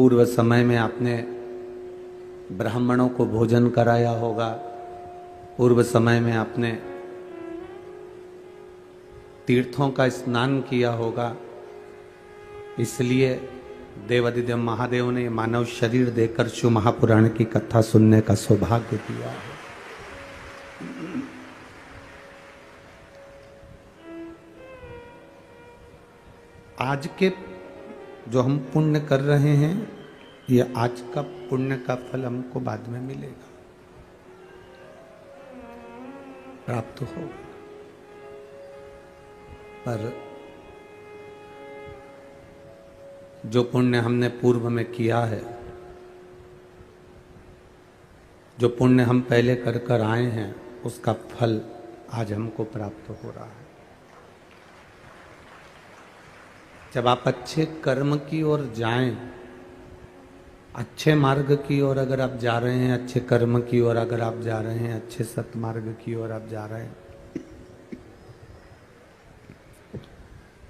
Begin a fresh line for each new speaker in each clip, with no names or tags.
पूर्व समय में आपने ब्राह्मणों को भोजन कराया होगा, पूर्व समय में आपने तीर्थों का स्नान किया होगा। इसलिए देवादिदेव महादेव ने मानव शरीर देकर शिव महापुराण की कथा सुनने का सौभाग्य दिया है। आज के जो हम पुण्य कर रहे हैं, ये आज का पुण्य का फल हमको बाद में मिलेगा, प्राप्त होगा। पर जो पुण्य हमने पूर्व में किया है, जो पुण्य हम पहले कर कर आए हैं, उसका फल आज हमको प्राप्त हो रहा है। जब आप अच्छे कर्म की ओर जाएं, अच्छे मार्ग की ओर अगर आप जा रहे हैं, अच्छे कर्म की ओर अगर आप जा रहे हैं, अच्छे सत्मार्ग की ओर आप जा रहे हैं,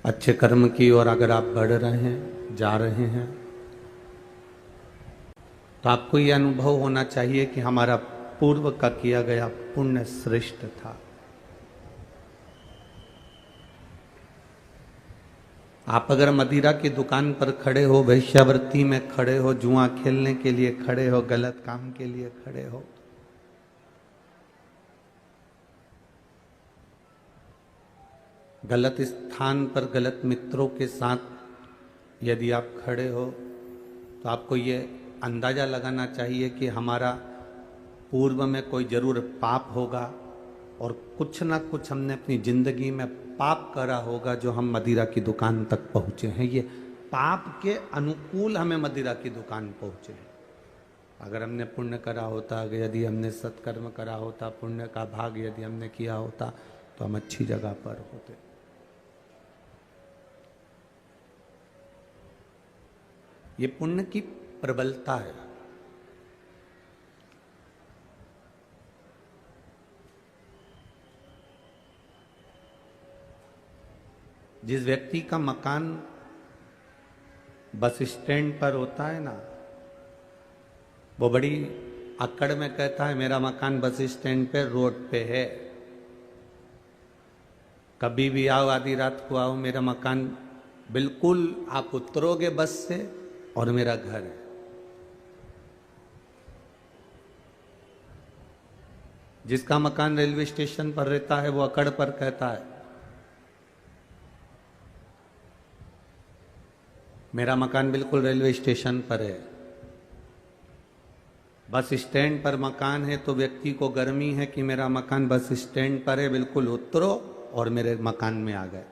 अच्छे कर्म की ओर अगर आप बढ़ रहे हैं, जा रहे हैं, तो आपको यह अनुभव होना चाहिए कि हमारा पूर्व का किया गया पुण्य श्रेष्ठ था। आप अगर मदिरा की दुकान पर खड़े हो, वेश्यावृत्ति में खड़े हो, जुआ खेलने के लिए खड़े हो, गलत काम के लिए खड़े हो, गलत स्थान पर गलत मित्रों के साथ यदि आप खड़े हो, तो आपको ये अंदाजा लगाना चाहिए कि हमारा पूर्व में कोई जरूर पाप होगा और कुछ ना कुछ हमने अपनी जिंदगी में पाप करा होगा जो हम मदिरा की दुकान तक पहुंचे हैं। ये पाप के अनुकूल हमें मदिरा की दुकान पहुंचे हैं। अगर हमने पुण्य करा होता, यदि हमने सत्कर्म करा होता, पुण्य का भाग यदि हमने किया होता, तो हम अच्छी जगह पर होते। ये पुण्य की प्रबलता है। जिस व्यक्ति का मकान बस स्टैंड पर होता है ना, वो बड़ी अक्कड़ में कहता है मेरा मकान बस स्टैंड पे रोड पे है, कभी भी आओ, आधी रात को आओ, मेरा मकान बिल्कुल आप उतरोगे बस से और मेरा घर है। जिसका मकान रेलवे स्टेशन पर रहता है वो अकड़ पर कहता है मेरा मकान बिल्कुल रेलवे स्टेशन पर है। बस स्टैंड पर मकान है तो व्यक्ति को गर्मी है कि मेरा मकान बस स्टैंड पर है, बिल्कुल उतरो और मेरे मकान में आ गए।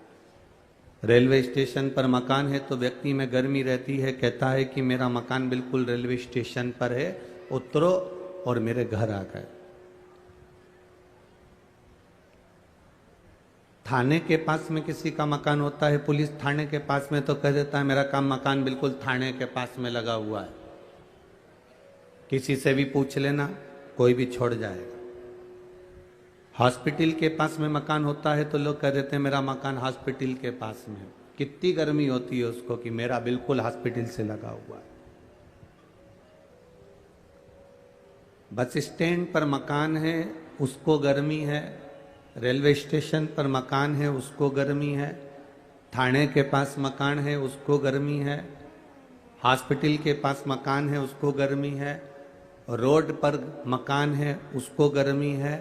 रेलवे स्टेशन पर मकान है तो व्यक्ति में गर्मी रहती है, कहता है कि मेरा मकान बिल्कुल रेलवे स्टेशन पर है, उतरो और मेरे घर आ गए। थाने के पास में किसी का मकान होता है, पुलिस थाने के पास में, तो कह देता है मेरा काम मकान बिल्कुल थाने के पास में लगा हुआ है, किसी से भी पूछ लेना, कोई भी छोड़ जाएगा। हॉस्पिटल के पास में मकान होता है तो लोग कह देते हैं मेरा मकान हॉस्पिटल के पास में है। कितनी गर्मी होती है उसको कि मेरा बिल्कुल हॉस्पिटल से लगा हुआ है। बस स्टैंड पर मकान है उसको गर्मी है, रेलवे स्टेशन पर मकान है उसको गर्मी है, थाने के पास मकान है उसको गर्मी है, हॉस्पिटल के पास मकान है उसको गर्मी है, रोड पर मकान है उसको गर्मी है।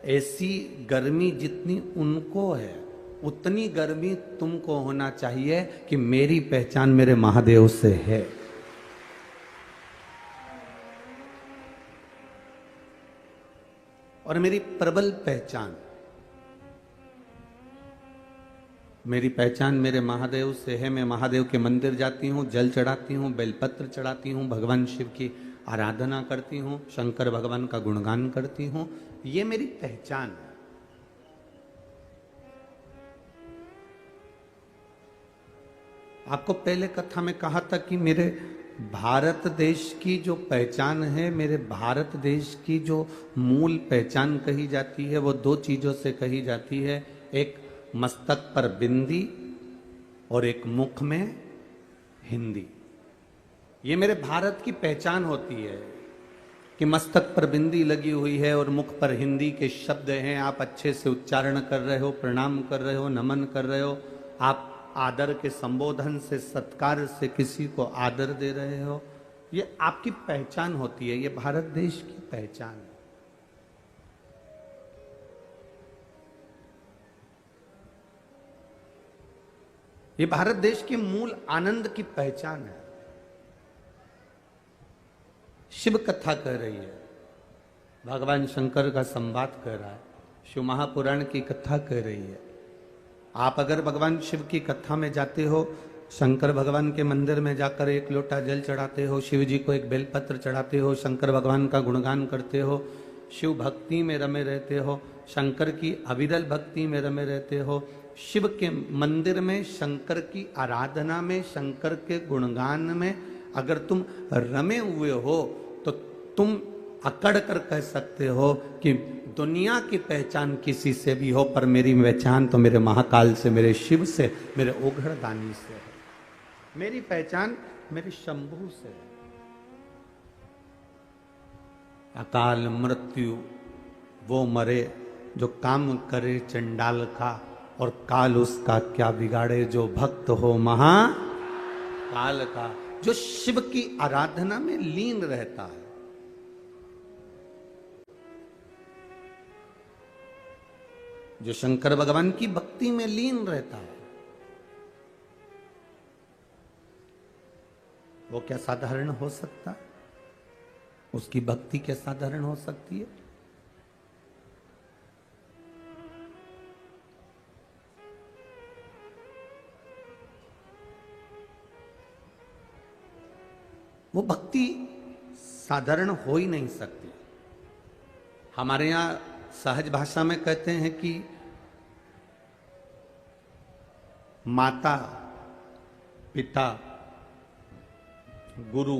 ऐसी गर्मी जितनी उनको है उतनी गर्मी तुमको होना चाहिए कि मेरी पहचान मेरे महादेव से है। और मेरी प्रबल पहचान, मेरी पहचान मेरे महादेव से है। मैं महादेव के मंदिर जाती हूँ, जल चढ़ाती हूँ, बेलपत्र चढ़ाती हूँ, भगवान शिव की आराधना करती हूँ, शंकर भगवान का गुणगान करती हूँ। ये मेरी पहचान है। आपको पहले कथा में कहा था कि मेरे भारत देश की जो पहचान है, मेरे भारत देश की जो मूल पहचान कही जाती है, वो दो चीजों से कही जाती है। एक मस्तक पर बिंदी और एक मुख में हिंदी। ये मेरे भारत की पहचान होती है कि मस्तक पर बिंदी लगी हुई है और मुख पर हिंदी के शब्द हैं, आप अच्छे से उच्चारण कर रहे हो, प्रणाम कर रहे हो, नमन कर रहे हो, आप आदर के संबोधन से, सत्कार से किसी को आदर दे रहे हो। ये आपकी पहचान होती है, ये भारत देश की पहचान है। ये भारत देश के मूल आनंद की पहचान है। शिव कथा कह रही है, भगवान शंकर का संवाद कर रहा है, शिव महापुराण की कथा कह रही है। आप अगर भगवान शिव की कथा में जाते हो, शंकर भगवान के मंदिर में जाकर एक लोटा जल चढ़ाते हो, शिव जी को एक बेलपत्र चढ़ाते हो, शंकर भगवान का गुणगान करते हो, शिव भक्ति में रमे रहते हो, शंकर की अविरल भक्ति में रमे रहते हो, शिव के मंदिर में, शंकर की आराधना में, शंकर के गुणगान में अगर तुम रमे हुए हो तो तुम अकड़ कर कह सकते हो कि दुनिया की पहचान किसी से भी हो, पर मेरी पहचान तो मेरे महाकाल से, मेरे शिव से, मेरे ओघड़दानी से है। मेरी पहचान मेरे शंभू से है। अकाल मृत्यु वो मरे जो काम करे चंडाल का, और काल उसका क्या बिगाड़े जो भक्त हो महाकाल का। जो शिव की आराधना में लीन रहता है, जो शंकर भगवान की भक्ति में लीन रहता है, वो क्या साधारण हो सकता है? उसकी भक्ति क्या साधारण हो सकती है? वो भक्ति साधारण हो ही नहीं सकती। हमारे यहां सहज भाषा में कहते हैं कि माता, पिता, गुरु,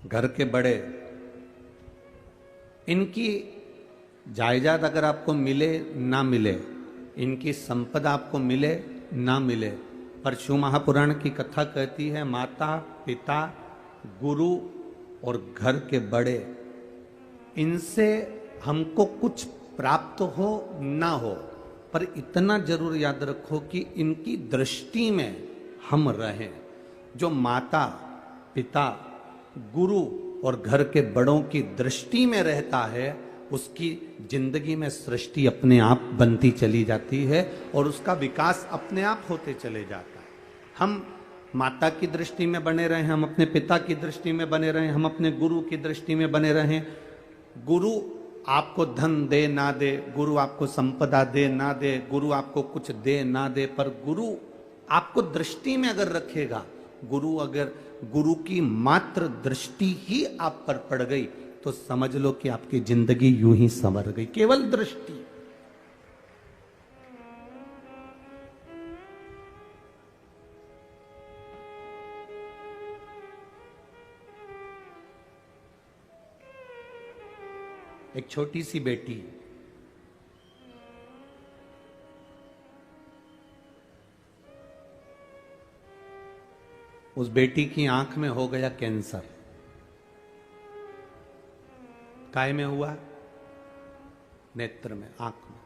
घर के बड़े, इनकी जायदाद अगर आपको मिले ना मिले, इनकी संपदा आपको मिले ना मिले, पर शिव महापुराण की कथा कहती है माता, पिता, गुरु और घर के बड़े, इनसे हमको कुछ प्राप्त हो ना हो, पर इतना जरूर याद रखो कि इनकी दृष्टि में हम रहें। जो माता, पिता, गुरु और घर के बड़ों की दृष्टि में रहता है, उसकी जिंदगी में सृष्टि अपने आप बनती चली जाती है और उसका विकास अपने आप होते चले जाता है। हम माता की दृष्टि में बने रहें, हम अपने पिता की दृष्टि में बने रहें, हम अपने गुरु की दृष्टि में बने रहें। गुरु आपको धन दे ना दे, गुरु आपको संपदा दे ना दे, गुरु आपको कुछ दे ना दे, पर गुरु आपको दृष्टि में अगर रखेगा, गुरु की मात्र दृष्टि ही आप पर पड़ गई तो समझ लो कि आपकी जिंदगी यूं ही संवर गई। केवल दृष्टि। एक छोटी सी बेटी, उस बेटी की आंख में हो गया कैंसर। काय में हुआ? नेत्र में, आंख में।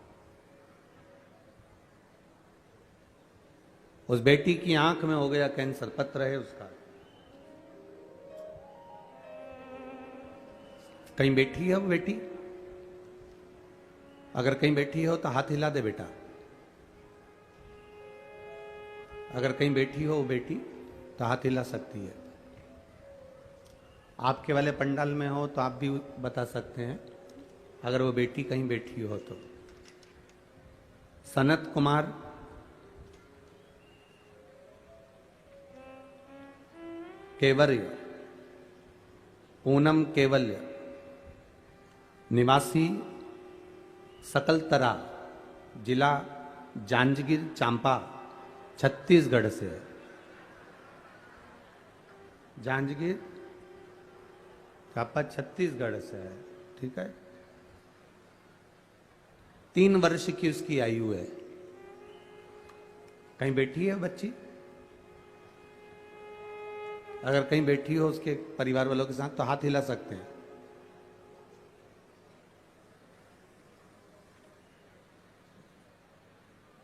उस बेटी की आंख में हो गया कैंसर, पत्र है उसका। कहीं बैठी है वो बेटी? अगर कहीं बैठी हो तो हाथ हिला दे बेटा। अगर कहीं बैठी हो वो बेटी तो हाथ हिला सकती है। आपके वाले पंडाल में हो तो आप भी बता सकते हैं, अगर वो बेटी कहीं बैठी हो तो। सनत कुमार, केवल्य, पूनम केवल्य, निवासी सकलतरा, जिला जांजगीर चांपा, छत्तीसगढ़ से है। जांजगीर चांपा छत्तीसगढ़ से है, ठीक है। 3 वर्ष की उसकी आयु है। कहीं बैठी है बच्ची? अगर कहीं बैठी हो उसके परिवार वालों के साथ तो हाथ हिला सकते हैं।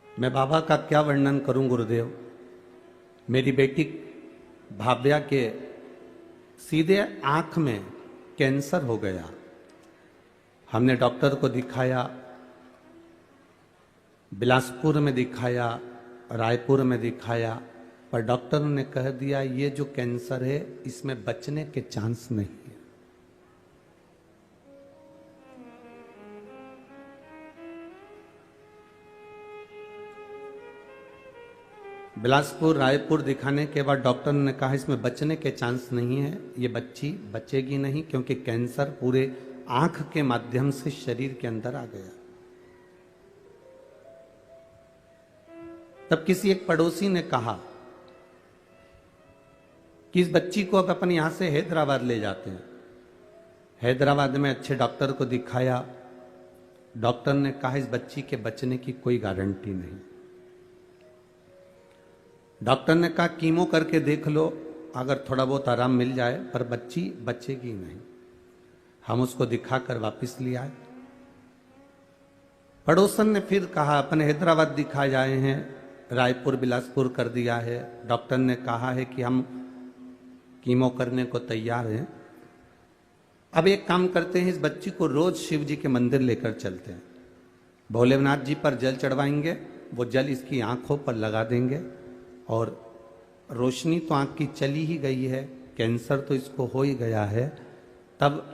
मैं बाबा का क्या वर्णन करूं गुरुदेव। मेरी बेटी भाव्या के सीधे आंख में कैंसर हो गया। हमने डॉक्टर को दिखाया, बिलासपुर में दिखाया, रायपुर में दिखाया, पर डॉक्टर ने कह दिया ये जो कैंसर है इसमें बचने के चांस नहीं है। बिलासपुर रायपुर दिखाने के बाद डॉक्टर ने कहा इसमें बचने के चांस नहीं है, ये बच्ची बचेगी नहीं, क्योंकि कैंसर पूरे आंख के माध्यम से शरीर के अंदर आ गया। तब किसी एक पड़ोसी ने कहा कि इस बच्ची को अब अपन यहां से हैदराबाद ले जाते हैं। हैदराबाद में अच्छे डॉक्टर को दिखाया। डॉक्टर ने कहा इस बच्ची के बचने की कोई गारंटी नहीं। डॉक्टर ने कहा कीमो करके देख लो, अगर थोड़ा बहुत आराम मिल जाए, पर बच्ची बचेगी नहीं। हम उसको दिखाकर वापस ले आए। पड़ोसन ने फिर कहा अपन हैदराबाद दिखाए आए हैं, रायपुर बिलासपुर कर दिया है, डॉक्टर ने कहा है कि हम कीमो करने को तैयार हैं। अब एक काम करते हैं, इस बच्ची को रोज शिव जी के मंदिर लेकर चलते हैं, भोलेनाथ जी पर जल चढ़वाएंगे, वो जल इसकी आंखों पर लगा देंगे, और रोशनी तो आंख की चली ही गई है, कैंसर तो इसको हो ही गया है, तब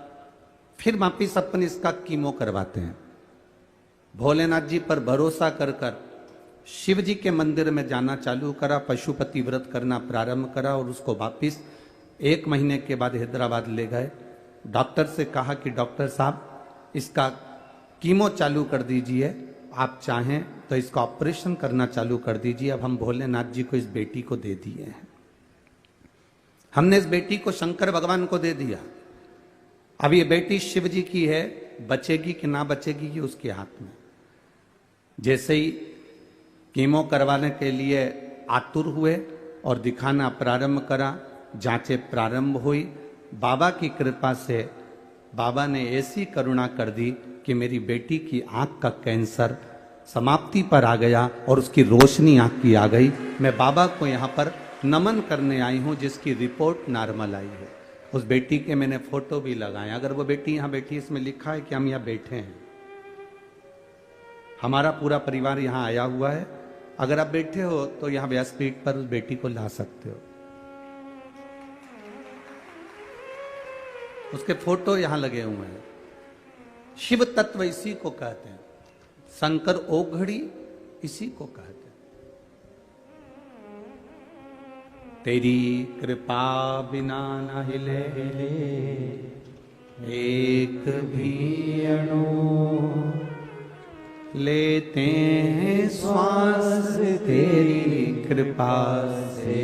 फिर वापिस अपन इसका कीमो करवाते हैं। भोलेनाथ जी पर भरोसा कर कर शिव जी के मंदिर में जाना चालू करा, पशुपति व्रत करना प्रारंभ करा, और उसको वापिस 1 महीने के बाद हैदराबाद ले गए। डॉक्टर से कहा कि डॉक्टर साहब इसका कीमो चालू कर दीजिए, आप चाहें तो इसका ऑपरेशन करना चालू कर दीजिए। अब हम भोलेनाथ जी को इस बेटी को दे दिए हैं, हमने इस बेटी को शंकर भगवान को दे दिया। अब ये बेटी शिव जी की है, बचेगी कि ना बचेगी ये उसके हाथ में। जैसे ही कीमो करवाने के लिए आतुर हुए और दिखाना प्रारंभ करा, जांचें प्रारंभ हुई, बाबा की कृपा से बाबा ने ऐसी करुणा कर दी कि मेरी बेटी की आंख का कैंसर समाप्ति पर आ गया और उसकी रोशनी आंख की आ गई। मैं बाबा को यहाँ पर नमन करने आई हूँ, जिसकी रिपोर्ट नॉर्मल आई है। उस बेटी के मैंने फोटो भी लगाए। अगर वो बेटी यहाँ बैठी, इसमें लिखा है कि हम यहाँ बैठे हैं, हमारा पूरा परिवार यहाँ आया हुआ है। अगर आप बैठे हो तो यहाँ व्यासपीठ पर उस बेटी को ला सकते हो। उसके फोटो यहां लगे हुए हैं। शिव तत्व इसी को कहते हैं, शंकर ओघड़ी इसी को कहते हैं। तेरी कृपा बिना न हिले एक भी अणु, लेते हैं श्वास तेरी कृपा से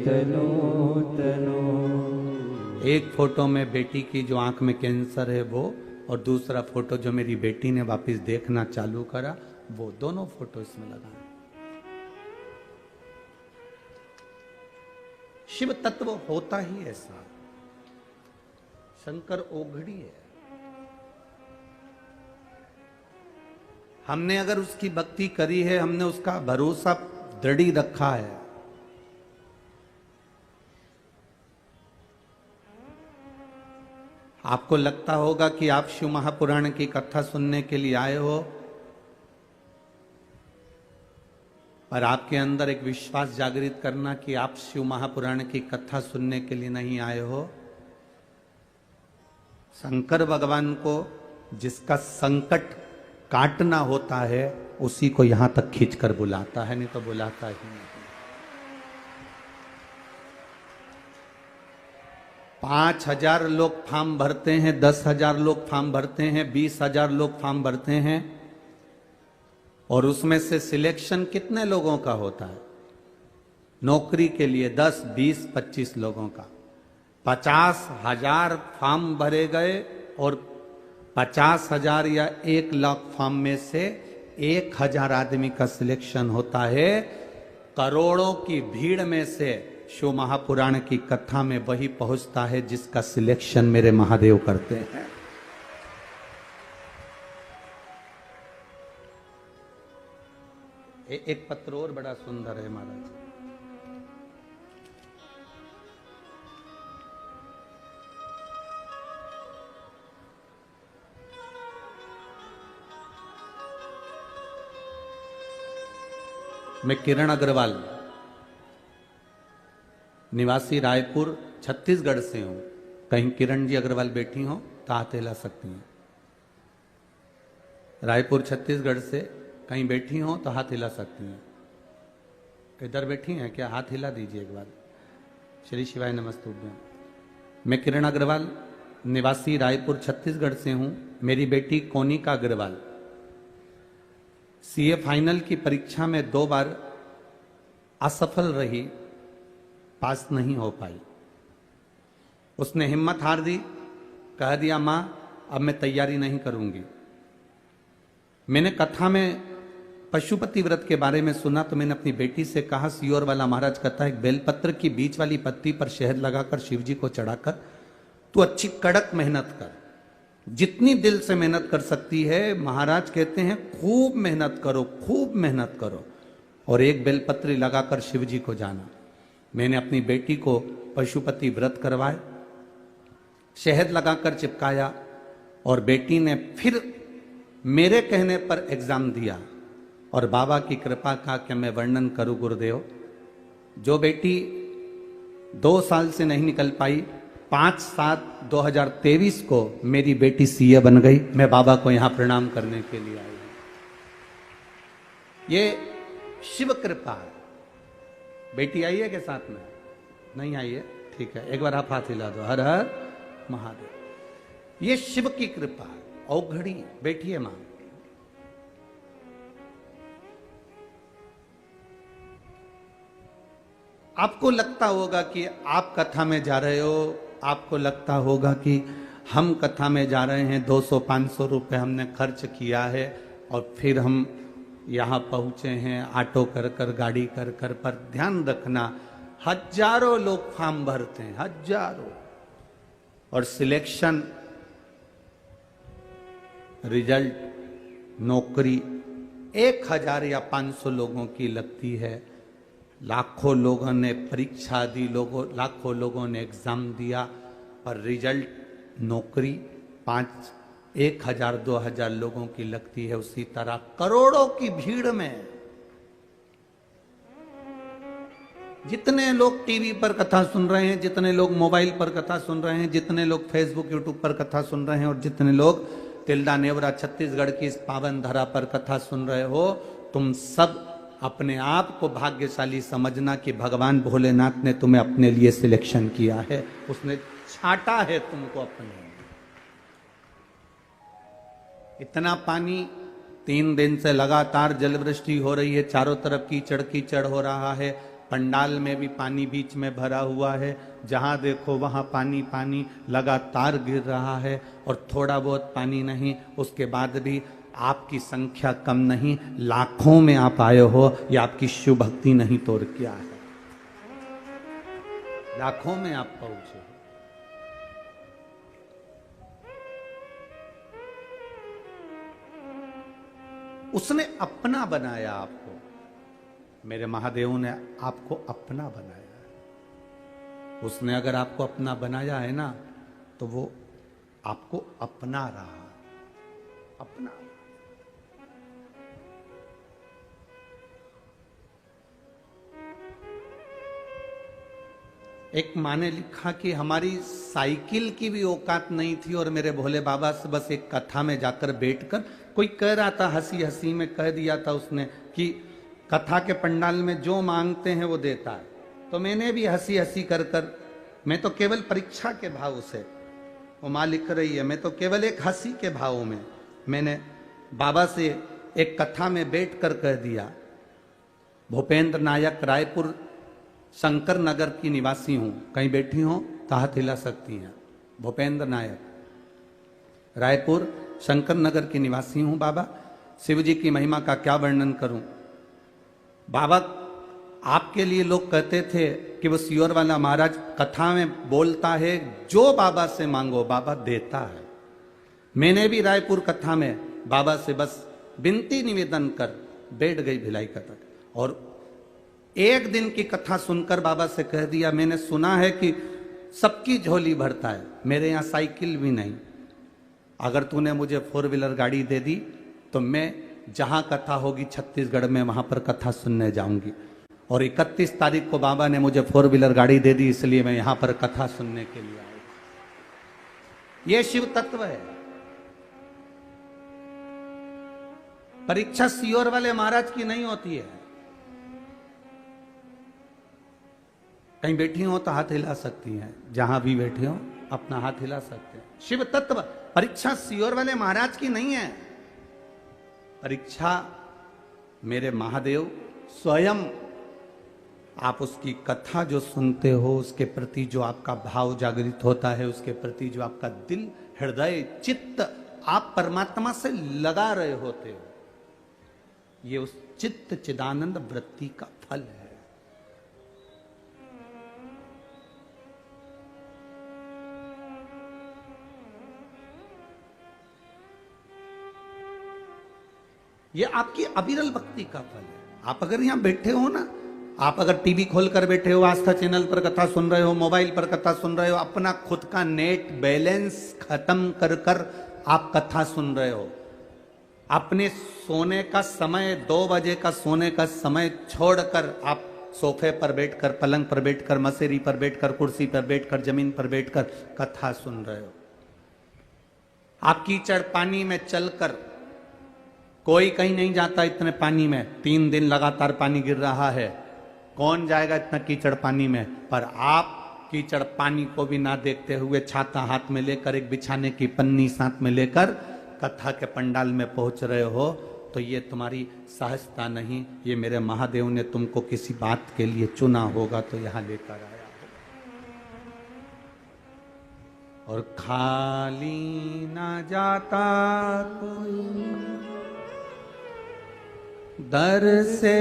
तनो तनो। एक फोटो में बेटी की जो आंख में कैंसर है वो, और दूसरा फोटो जो मेरी बेटी ने वापस देखना चालू करा, वो दोनों फोटो इसमें लगाए। शिव तत्व होता ही ऐसा, शंकर ओघड़ी है। हमने अगर उसकी भक्ति करी है, हमने उसका भरोसा दृढ़ रखा है, आपको लगता होगा कि आप शिव महापुराण की कथा सुनने के लिए आए हो, पर आपके अंदर एक विश्वास जागृत करना कि आप शिव महापुराण की कथा सुनने के लिए नहीं आए हो। शंकर भगवान को जिसका संकट काटना होता है, उसी को यहां तक खींचकर बुलाता है, नहीं तो बुलाता ही नहीं। 5,000 लोग फॉर्म भरते हैं, 10,000 लोग फॉर्म भरते हैं, 20,000 लोग फॉर्म भरते हैं, और उसमें से सिलेक्शन कितने लोगों का होता है? नौकरी के लिए 10, 20, 25 लोगों का। 50,000 फॉर्म भरे गए और 50,000 या 1,00,000 फॉर्म में से 1,000 आदमी का सिलेक्शन होता है। करोड़ों की भीड़ में से शिव महापुराण की कथा में वही पहुंचता है जिसका सिलेक्शन मेरे महादेव करते हैं। एक पत्र और बड़ा सुंदर है महाराज। मैं किरण अग्रवाल, निवासी रायपुर छत्तीसगढ़ से हूं। कहीं किरण जी अग्रवाल बैठी हो तो हाथ हिला सकती हैं। रायपुर छत्तीसगढ़ से कहीं बैठी हो तो हाथ हिला सकती हैं। इधर बैठी हैं क्या? हाथ हिला दीजिए एक बार। श्री शिवाय नमस्तुभ्यं। मैं किरण अग्रवाल, निवासी रायपुर छत्तीसगढ़ से हूं। मेरी बेटी कोनिका अग्रवाल सीए फाइनल की परीक्षा में 2 बार असफल रही, पास नहीं हो पाई। उसने हिम्मत हार दी, कह दिया मां अब मैं तैयारी नहीं करूंगी। मैंने कथा में पशुपति व्रत के बारे में सुना तो मैंने अपनी बेटी से कहा, सियोर वाला महाराज कहता है एक बेलपत्र की बीच वाली पत्ती पर शहद लगाकर शिव जी को चढ़ाकर तू अच्छी कड़क मेहनत कर, जितनी दिल से मेहनत कर सकती है। महाराज कहते हैं खूब मेहनत करो, खूब मेहनत करो और एक बेलपत्री लगाकर शिव जी को जाना। मैंने अपनी बेटी को पशुपति व्रत करवाए, शहद लगाकर चिपकाया और बेटी ने फिर मेरे कहने पर एग्जाम दिया और बाबा की कृपा का क्या मैं वर्णन करूं गुरुदेव। जो बेटी 2 साल से नहीं निकल पाई, 5/7/2023 को मेरी बेटी सीए बन गई। मैं बाबा को यहां प्रणाम करने के लिए आई हूं। ये शिव कृपा है। बेटी आई है के साथ में? नहीं आई है? ठीक है, एक बार आप हाथ हिला दो। हर हर महादेव। ये शिव की कृपा है। औघड़ी बैठिए मां। आपको लगता होगा कि आप कथा में जा रहे हो, आपको लगता होगा कि हम कथा में जा रहे हैं, 200-500 रुपए हमने खर्च किया है और फिर हम यहाँ पहुँचे हैं ऑटो कर कर, गाड़ी कर कर। पर ध्यान रखना, हजारों लोग फॉर्म भरते हैं, हजारों, और सिलेक्शन, रिजल्ट, नौकरी 1000 या 500 लोगों की लगती है। लाखों लोगों ने परीक्षा दी, लाखों लोगों ने एग्जाम दिया, पर रिजल्ट, नौकरी 1000-2000 लोगों की लगती है। उसी तरह करोड़ों की भीड़ में जितने लोग टीवी पर कथा सुन रहे हैं, जितने लोग मोबाइल पर कथा सुन रहे हैं, जितने लोग फेसबुक यूट्यूब पर कथा सुन रहे हैं और जितने लोग तिल्दा नेवरा छत्तीसगढ़ की इस पावन धरा पर कथा सुन रहे हो, तुम सब अपने आप को भाग्यशाली समझना कि भगवान भोलेनाथ ने तुम्हें अपने लिए सिलेक्शन किया है। उसने छांटा है तुमको अपने। इतना पानी 3 दिन से लगातार जलवृष्टि हो रही है, चारों तरफ कीचड़ कीचड़ हो रहा है। पंडाल में भी पानी बीच में भरा हुआ है, जहां देखो वहां पानी पानी लगातार गिर रहा है। और थोड़ा बहुत पानी नहीं, उसके बाद भी आपकी संख्या कम नहीं, लाखों में आप आए हो। ये आपकी शिव भक्ति नहीं तो और क्या है। लाखों में आप पहुंचे। उसने अपना बनाया आपको। मेरे महादेव ने आपको अपना बनाया है। उसने अगर आपको अपना बनाया है ना, तो वो आपको अपना रहा, अपना। एक माँ ने लिखा कि हमारी साइकिल की भी औकात नहीं थी और मेरे भोले बाबा से बस एक कथा में जाकर बैठकर, कोई कह रहा था, हंसी हंसी में कह दिया था उसने कि कथा के पंडाल में जो मांगते हैं वो देता है। तो मैंने भी हंसी हंसी कर कर, मैं तो केवल परीक्षा के भाव से, वो माँ लिख रही है, मैं तो केवल एक हंसी के भाव में मैंने बाबा से एक कथा में बैठ कर कह दिया, भूपेंद्र नायक, रायपुर शंकर नगर की निवासी हूं। कहीं बैठी हो तो हाथ हिला सकती हैं। भूपेंद्र नायक, रायपुर शंकर नगर की निवासी हूं। बाबा शिव जी की महिमा का क्या वर्णन करूं। बाबा आपके लिए लोग कहते थे कि वो सियोर वाला महाराज कथा में बोलता है, जो बाबा से मांगो बाबा देता है। मैंने भी रायपुर कथा में बाबा से बस विनती निवेदन कर बैठ गई भिलाई कथा, और एक दिन की कथा सुनकर बाबा से कह दिया, मैंने सुना है कि सबकी झोली भरता है, मेरे यहाँ साइकिल भी नहीं, अगर तूने मुझे 4 व्हीलर गाड़ी दे दी तो मैं जहां कथा होगी छत्तीसगढ़ में वहां पर कथा सुनने जाऊंगी। और 31 तारीख को बाबा ने मुझे 4 व्हीलर गाड़ी दे दी, इसलिए मैं यहां पर कथा सुनने के लिए आया। यह शिव तत्व है। परीक्षा सियोर वाले महाराज की नहीं होती है। कहीं बैठी हो तो हाथ हिला सकती हैं, जहां भी बैठे हो अपना हाथ हिला सकते हैं। शिव तत्व परीक्षा सियोर वाले महाराज की नहीं है। परीक्षा मेरे महादेव स्वयं, आप उसकी कथा जो सुनते हो, उसके प्रति जो आपका भाव जागृत होता है, उसके प्रति जो आपका दिल, हृदय, चित्त आप परमात्मा से लगा रहे होते हो, ये उस चित्त चिदानंद वृत्ति का फल है। ये आपकी अविरल भक्ति का फल है। आप अगर यहां बैठे हो ना, आप अगर टीवी खोलकर बैठे हो, आस्था चैनल पर कथा सुन रहे हो, मोबाइल पर कथा सुन रहे हो, अपना खुद का नेट बैलेंस खत्म कर कर आप कथा सुन रहे हो, अपने सोने का समय 2 बजे का सोने का समय छोड़कर आप सोफे पर बैठकर, पलंग पर बैठकर, मसेरी पर बैठकर, कुर्सी पर बैठकर, जमीन पर बैठकर कथा सुन रहे हो। आप कीचड़ पानी में चलकर, कोई कहीं नहीं जाता इतने पानी में, 3 दिन लगातार पानी गिर रहा है, कौन जाएगा इतना कीचड़ पानी में। पर आप कीचड़ पानी को भी ना देखते हुए छाता हाथ में लेकर, एक बिछाने की पन्नी साथ में लेकर कथा के पंडाल में पहुंच रहे हो, तो ये तुम्हारी सहजता नहीं, ये मेरे महादेव ने तुमको किसी बात के लिए चुना होगा तो यहां लेकर आया। और खाली ना जाता कोई दर से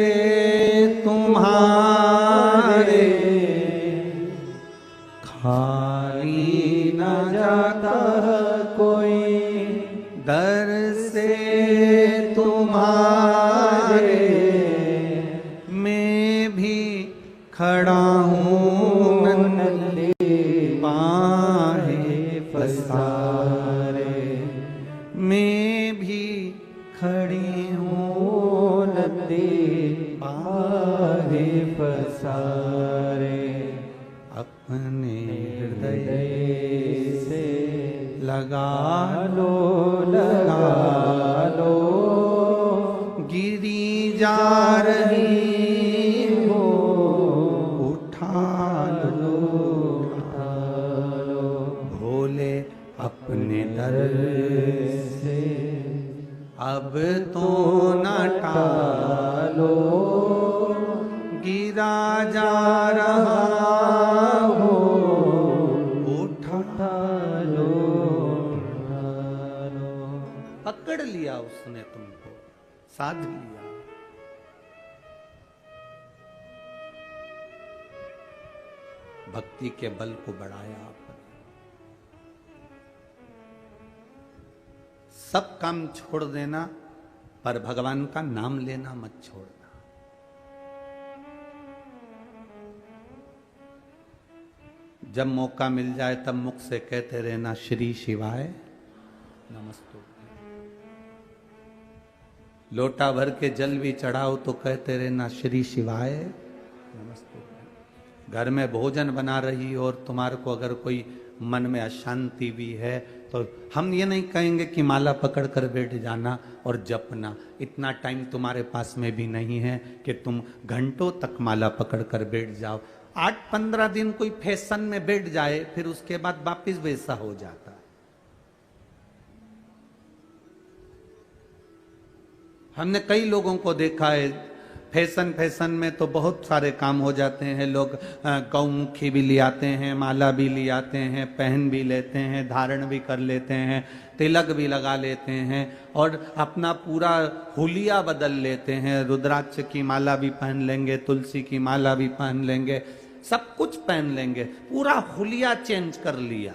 तुम्हारे, खाली ना जाता कोई दर से तुम्हारे, मैं भी खड़ा हूँ नन्हे बाहें पसारे, मैं भी खड़ी हूँ नन्हे बाहें पसारे, अपने हृदय से लगा लो, लगा लो, गिरी जा रही हो, उठा लो, उठा लो, भोले अपने दर से अब तो न टालो, गिरा जा रहा हो, उठा लो, पकड़ लिया उसने तुमको, साध लिया। भक्ति के बल को बढ़ाया आपने। सब काम छोड़ देना, पर भगवान का नाम लेना मत छोड़ना। जब मौका मिल जाए तब मुख से कहते रहना, श्री शिवाय नमस्तु। लोटा भर के जल भी चढ़ाओ तो कहते रहना, श्री शिवाय नमस्तु। घर में भोजन बना रही और तुम्हारे को अगर कोई मन में अशांति भी है तो हम ये नहीं कहेंगे कि माला पकड़ कर बैठ जाना और जपना। इतना टाइम तुम्हारे पास में भी नहीं है कि तुम घंटों तक माला पकड़ कर बैठ जाओ। 8-15 दिन कोई फैशन में बैठ जाए, फिर उसके बाद वापिस वैसा हो जाता है। हमने कई लोगों को देखा है, फैशन फैशन में तो बहुत सारे काम हो जाते हैं। लोग गौमुखी भी ले आते हैं, माला भी ले आते हैं, पहन भी लेते हैं, धारण भी कर लेते हैं, तिलक भी लगा लेते हैं और अपना पूरा हुलिया बदल लेते हैं। रुद्राक्ष की माला भी पहन लेंगे, तुलसी की माला भी पहन लेंगे, सब कुछ पहन लेंगे, पूरा हुलिया चेंज कर लिया।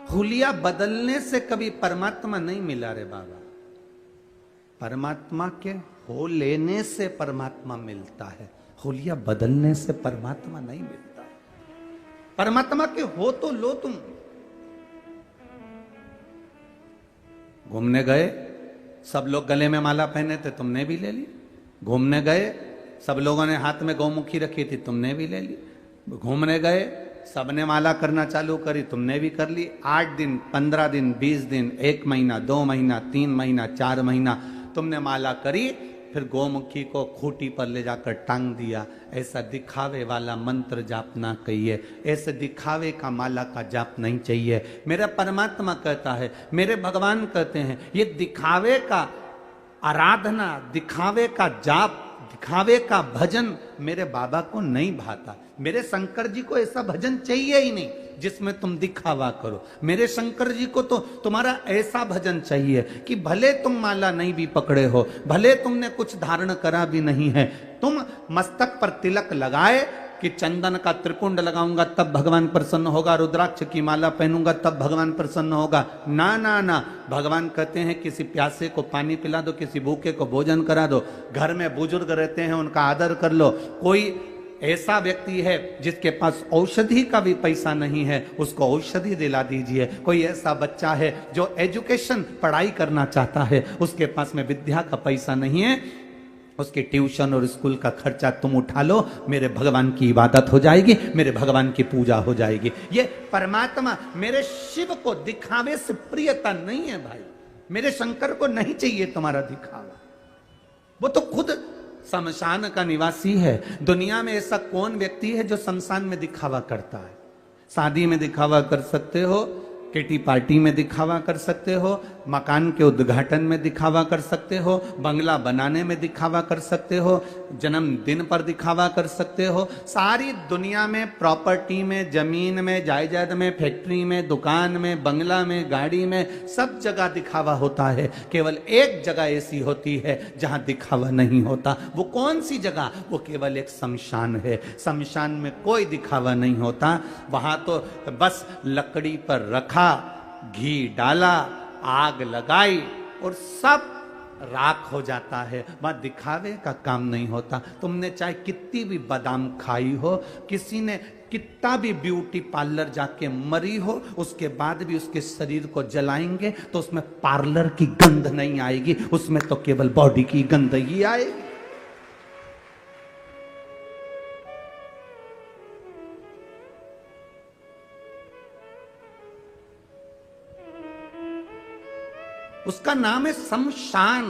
हुलिया बदलने से कभी परमात्मा नहीं मिला रे बाबा। परमात्मा के हो लेने से परमात्मा मिलता है, हुलिया बदलने से परमात्मा नहीं मिलता। परमात्मा के हो तो लो तुम। घूमने गए, सब लोग गले में माला पहने थे, तुमने भी ले ली। घूमने गए, सब लोगों ने हाथ में गौमुखी रखी थी, तुमने भी ले ली। घूमने गए, सबने माला करना चालू करी, तुमने भी कर ली। 8 दिन, 15 दिन, 20 दिन, 1 महीना, 2 महीना, 3 महीना, 4 महीना तुमने माला करी, फिर गौमुखी को खूंटी पर ले जाकर टांग दिया। ऐसा दिखावे वाला मंत्र जाप ना कहिए, ऐसे दिखावे का माला का जाप नहीं चाहिए। मेरा परमात्मा कहता है, मेरे भगवान कहते हैं, ये दिखावे का आराधना, दिखावे का जाप, दिखावे का भजन मेरे बाबा को नहीं भाता। मेरे शंकर जी को ऐसा भजन चाहिए ही नहीं जिसमें तुम दिखावा करो। मेरे शंकर जी को तो तुम्हारा ऐसा भजन चाहिए कि भले तुम माला नहीं भी पकड़े हो, भले तुमने कुछ धारण करा भी नहीं है, तुम मस्तक पर तिलक लगाए कि चंदन का त्रिपुंड लगाऊंगा तब भगवान प्रसन्न होगा, रुद्राक्ष की माला पहनूंगा तब भगवान प्रसन्न होगा। ना ना ना, भगवान कहते हैं किसी प्यासे को पानी पिला दो, किसी भूखे को भोजन करा दो, घर में बुजुर्ग रहते हैं उनका आदर कर लो। कोई ऐसा व्यक्ति है जिसके पास औषधि का भी पैसा नहीं है, उसको औषधि दिला दीजिए। कोई ऐसा बच्चा है जो एजुकेशन पढ़ाई करना चाहता है, उसके पास में विद्या का पैसा नहीं है, उसके ट्यूशन और स्कूल का खर्चा तुम उठा लो, मेरे भगवान की इबादत हो जाएगी, मेरे भगवान की पूजा हो जाएगी। ये परमात्मा, मेरे शिव को दिखावे से प्रियता नहीं है भाई। मेरे शंकर को नहीं चाहिए तुम्हारा दिखावा, वो तो खुद शमशान का निवासी है। दुनिया में ऐसा कौन व्यक्ति है जो शमशान में दिखावा करता है? शादी में दिखावा कर सकते हो, किटी पार्टी में दिखावा कर सकते हो, मकान के उद्घाटन में दिखावा कर सकते हो, बंगला बनाने में दिखावा कर सकते हो, जन्मदिन पर दिखावा कर सकते हो। सारी दुनिया में प्रॉपर्टी में, जमीन में, जायदाद में, फैक्ट्री में, दुकान में, बंगला में, गाड़ी में, सब जगह दिखावा होता है। केवल एक जगह ऐसी होती है जहां दिखावा नहीं होता। वो कौन सी जगह? वो केवल एक शमशान है। शमशान में कोई दिखावा नहीं होता। वहां तो बस लकड़ी पर रखा, घी डाला, आग लगाई और सब राख हो जाता है। वहां दिखावे का काम नहीं होता। तुमने चाहे कितनी भी बादाम खाई हो, किसी ने कितना भी ब्यूटी पार्लर जाके मरी हो, उसके बाद भी उसके शरीर को जलाएंगे तो उसमें पार्लर की गंध नहीं आएगी, उसमें तो केवल बॉडी की गंध ही आएगी। उसका नाम है शमशान।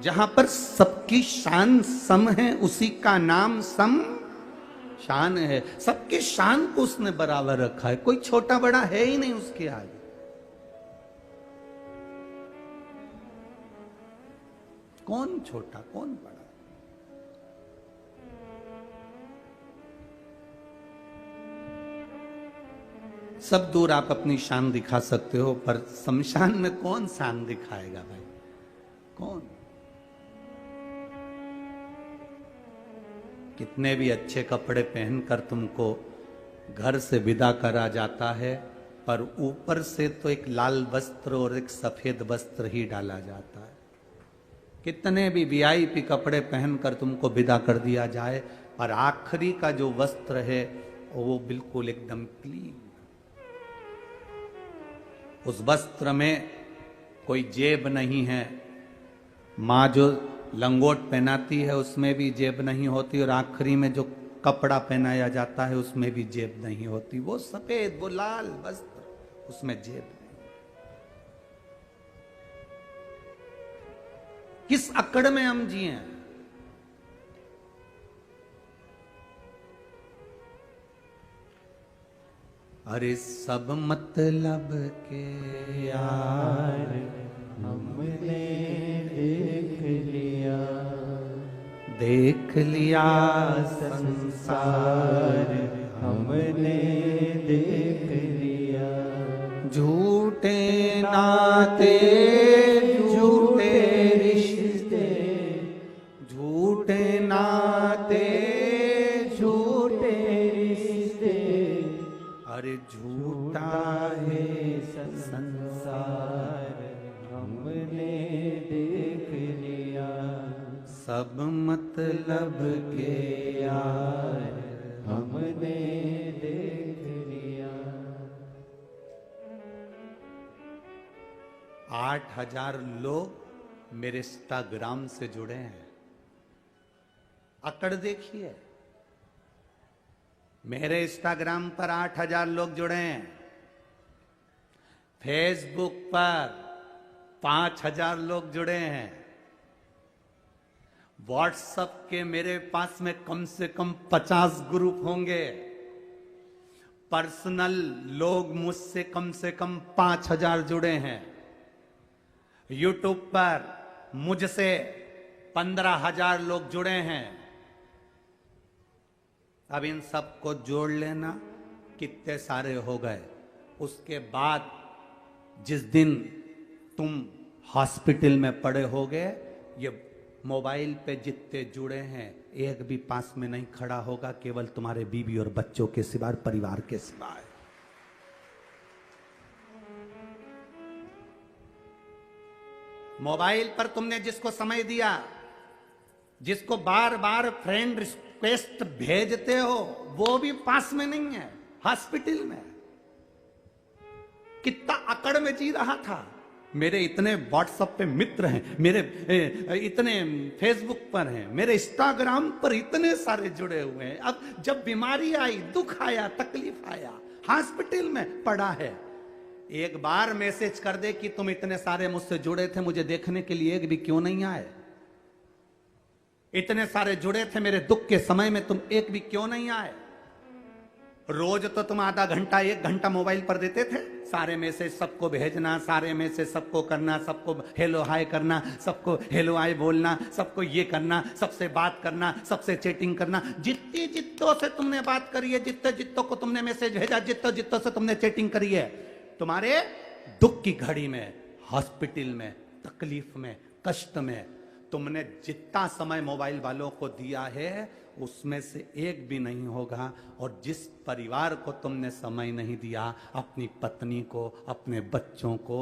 जहां पर सबकी शान सम है, उसी का नाम शमशान है। सबकी शान को उसने बराबर रखा है, कोई छोटा बड़ा है ही नहीं उसके आगे। कौन छोटा कौन बड़ा? सब दूर आप अपनी शान दिखा सकते हो, पर शमशान में कौन शान दिखाएगा भाई? कौन? कितने भी अच्छे कपड़े पहनकर तुमको घर से विदा करा जाता है, पर ऊपर से तो एक लाल वस्त्र और एक सफेद वस्त्र ही डाला जाता है। कितने भी वीआईपी कपड़े पहनकर तुमको विदा कर दिया जाए, पर आखिरी का जो वस्त्र है वो बिल्कुल एकदम क्लीन। उस वस्त्र में कोई जेब नहीं है। माँ जो लंगोट पहनाती है उसमें भी जेब नहीं होती, और आखिरी में जो कपड़ा पहनाया जाता है उसमें भी जेब नहीं होती। वो सफेद, वो लाल वस्त्र, उसमें जेब नहीं। किस अकड़ में हम जिए? अरे सब मतलब के यार
हमने देख लिया
संसार
हमने देख लिया।
झूठे नाते झूठे रिश्ते, झूठे नाते
झूठे रिश्ते,
अरे झूठा है
संसार हमने देख लिया।
सब मतलब के यार
हमने देख लिया।
8,000 लोग मेरे इंस्टाग्राम से जुड़े हैं। अकड़ देखिए, मेरे इंस्टाग्राम पर 8,000 लोग जुड़े हैं। फेसबुक पर 5,000 लोग जुड़े हैं। व्हाट्सएप के मेरे पास में कम से कम 50 ग्रुप होंगे। पर्सनल लोग मुझसे कम से कम 5,000 जुड़े हैं। यूट्यूब पर मुझसे 15,000 लोग जुड़े हैं। अब इन सबको जोड़ लेना, कितने सारे हो गए। उसके बाद जिस दिन तुम हॉस्पिटल में पड़े होगे, ये मोबाइल पे जितने जुड़े हैं एक भी पास में नहीं खड़ा होगा, केवल तुम्हारे बीवी और बच्चों के सिवाय, परिवार के सिवाय। मोबाइल पर तुमने जिसको समय दिया, जिसको बार बार फ्रेंड रिक्वेस्ट भेजते हो, वो भी पास में नहीं है, हॉस्पिटल में। कितना अकड़ में जी रहा था। मेरे इतने व्हाट्सएप पे मित्र हैं, मेरे इतने फेसबुक पर हैं, मेरे इंस्टाग्राम पर इतने सारे जुड़े हुए हैं। अब जब बीमारी आई, दुख आया, तकलीफ आया, हॉस्पिटल में पड़ा है, एक बार मैसेज कर दे कि तुम इतने सारे मुझसे जुड़े थे, मुझे देखने के लिए एक भी क्यों नहीं आए। इतने सारे जुड़े थे मेरे दुख के समय में, तुम एक भी क्यों नहीं आए। रोज तो तुम आधा घंटा 1 घंटा मोबाइल पर देते थे। सारे मैसेज सबको भेजना, सारे मैसेज सबको करना, सबको हेलो हाय करना, सबको हेलो हाय बोलना, सबको ये करना, सबसे बात करना, सबसे चैटिंग करना। जितनी जितों से तुमने बात करी है, जितने जितों को तुमने मैसेज भेजा, जितों जितों से तुमने चैटिंग करी है, तुम्हारे दुख की घड़ी में, हॉस्पिटल में, तकलीफ में, कष्ट में तुमने जितना समय मोबाइल वालों को दिया है, उसमें से एक भी नहीं होगा। और जिस परिवार को तुमने समय नहीं दिया, अपनी पत्नी को, अपने बच्चों को,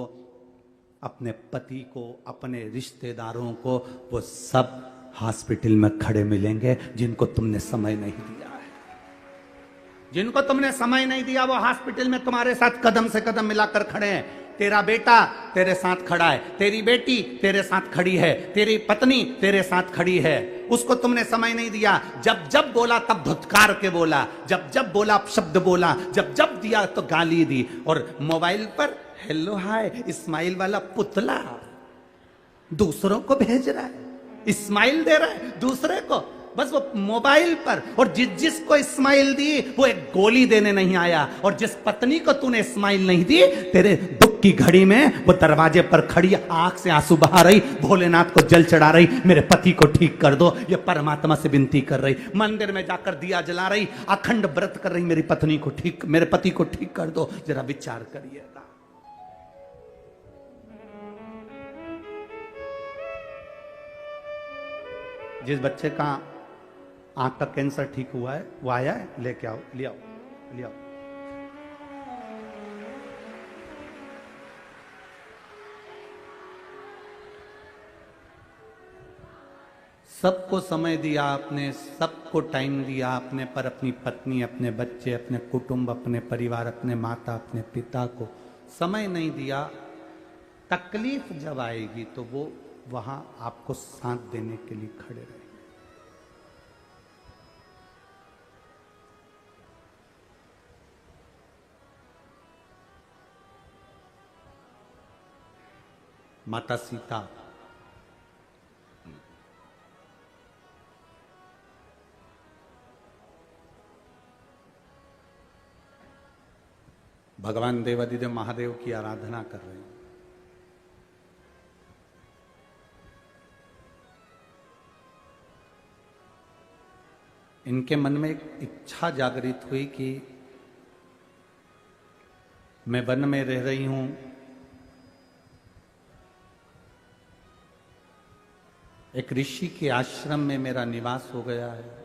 अपने पति को, अपने रिश्तेदारों को, वो सब हॉस्पिटल में खड़े मिलेंगे जिनको तुमने समय नहीं दिया है। जिनको तुमने समय नहीं दिया, वो हॉस्पिटल में तुम्हारे साथ कदम से कदम मिलाकर खड़े हैं। तेरा बेटा तेरे साथ खड़ा है, तेरी बेटी तेरे साथ खड़ी है, तेरी पत्नी तेरे साथ खड़ी है। उसको तुमने समय नहीं दिया। जब जब बोला तब धुतकार के बोला, जब जब बोला शब्द बोला, जब जब दिया तो गाली दी। और मोबाइल पर हेलो हाय स्माइल वाला पुतला दूसरों को भेज रहा है, स्माइल दे रहा है दूसरे को, बस वो मोबाइल पर। और जिसको स्माइल दी वो एक गोली देने नहीं आया। और जिस पत्नी को तूने स्माइल नहीं दी, तेरे दुख की घड़ी में वो दरवाजे पर खड़ी आंख से आंसू बहा रही, भोलेनाथ को जल चढ़ा रही, मेरे पति को ठीक कर दो, ये परमात्मा से विनती कर रही, मंदिर में जाकर दिया जला रही, अखंड व्रत कर रही, मेरी पत्नी को ठीक, मेरे पति को ठीक कर दो। जरा विचार करिएगा। जिस बच्चे का आंख का कैंसर ठीक हुआ है, वो आया है, लेके आओ, ले आओ, ले आओ। सबको समय दिया आपने, सबको टाइम दिया आपने, पर अपनी पत्नी, अपने बच्चे, अपने कुटुंब, अपने परिवार, अपने माता, अपने पिता को समय नहीं दिया। तकलीफ जब आएगी तो वो वहां आपको साथ देने के लिए खड़े रहेंगे। माता सीता भगवान देवादिदेव महादेव की आराधना कर रहे हैं। इनके मन में एक इच्छा जागृत हुई कि मैं वन में रह रही हूं, एक ऋषि के आश्रम में मेरा निवास हो गया है।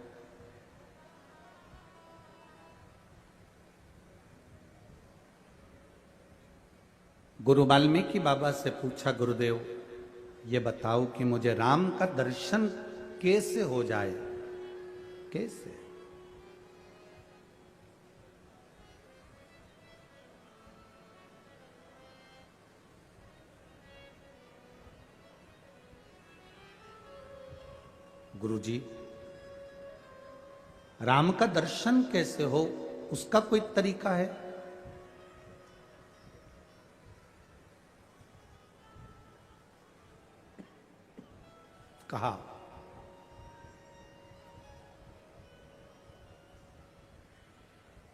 गुरु वाल्मीकि बाबा से पूछा, गुरुदेव ये बताओ कि मुझे राम का दर्शन कैसे हो जाए, कैसे? गुरुजी, राम का दर्शन कैसे हो, उसका कोई तरीका है? कहा,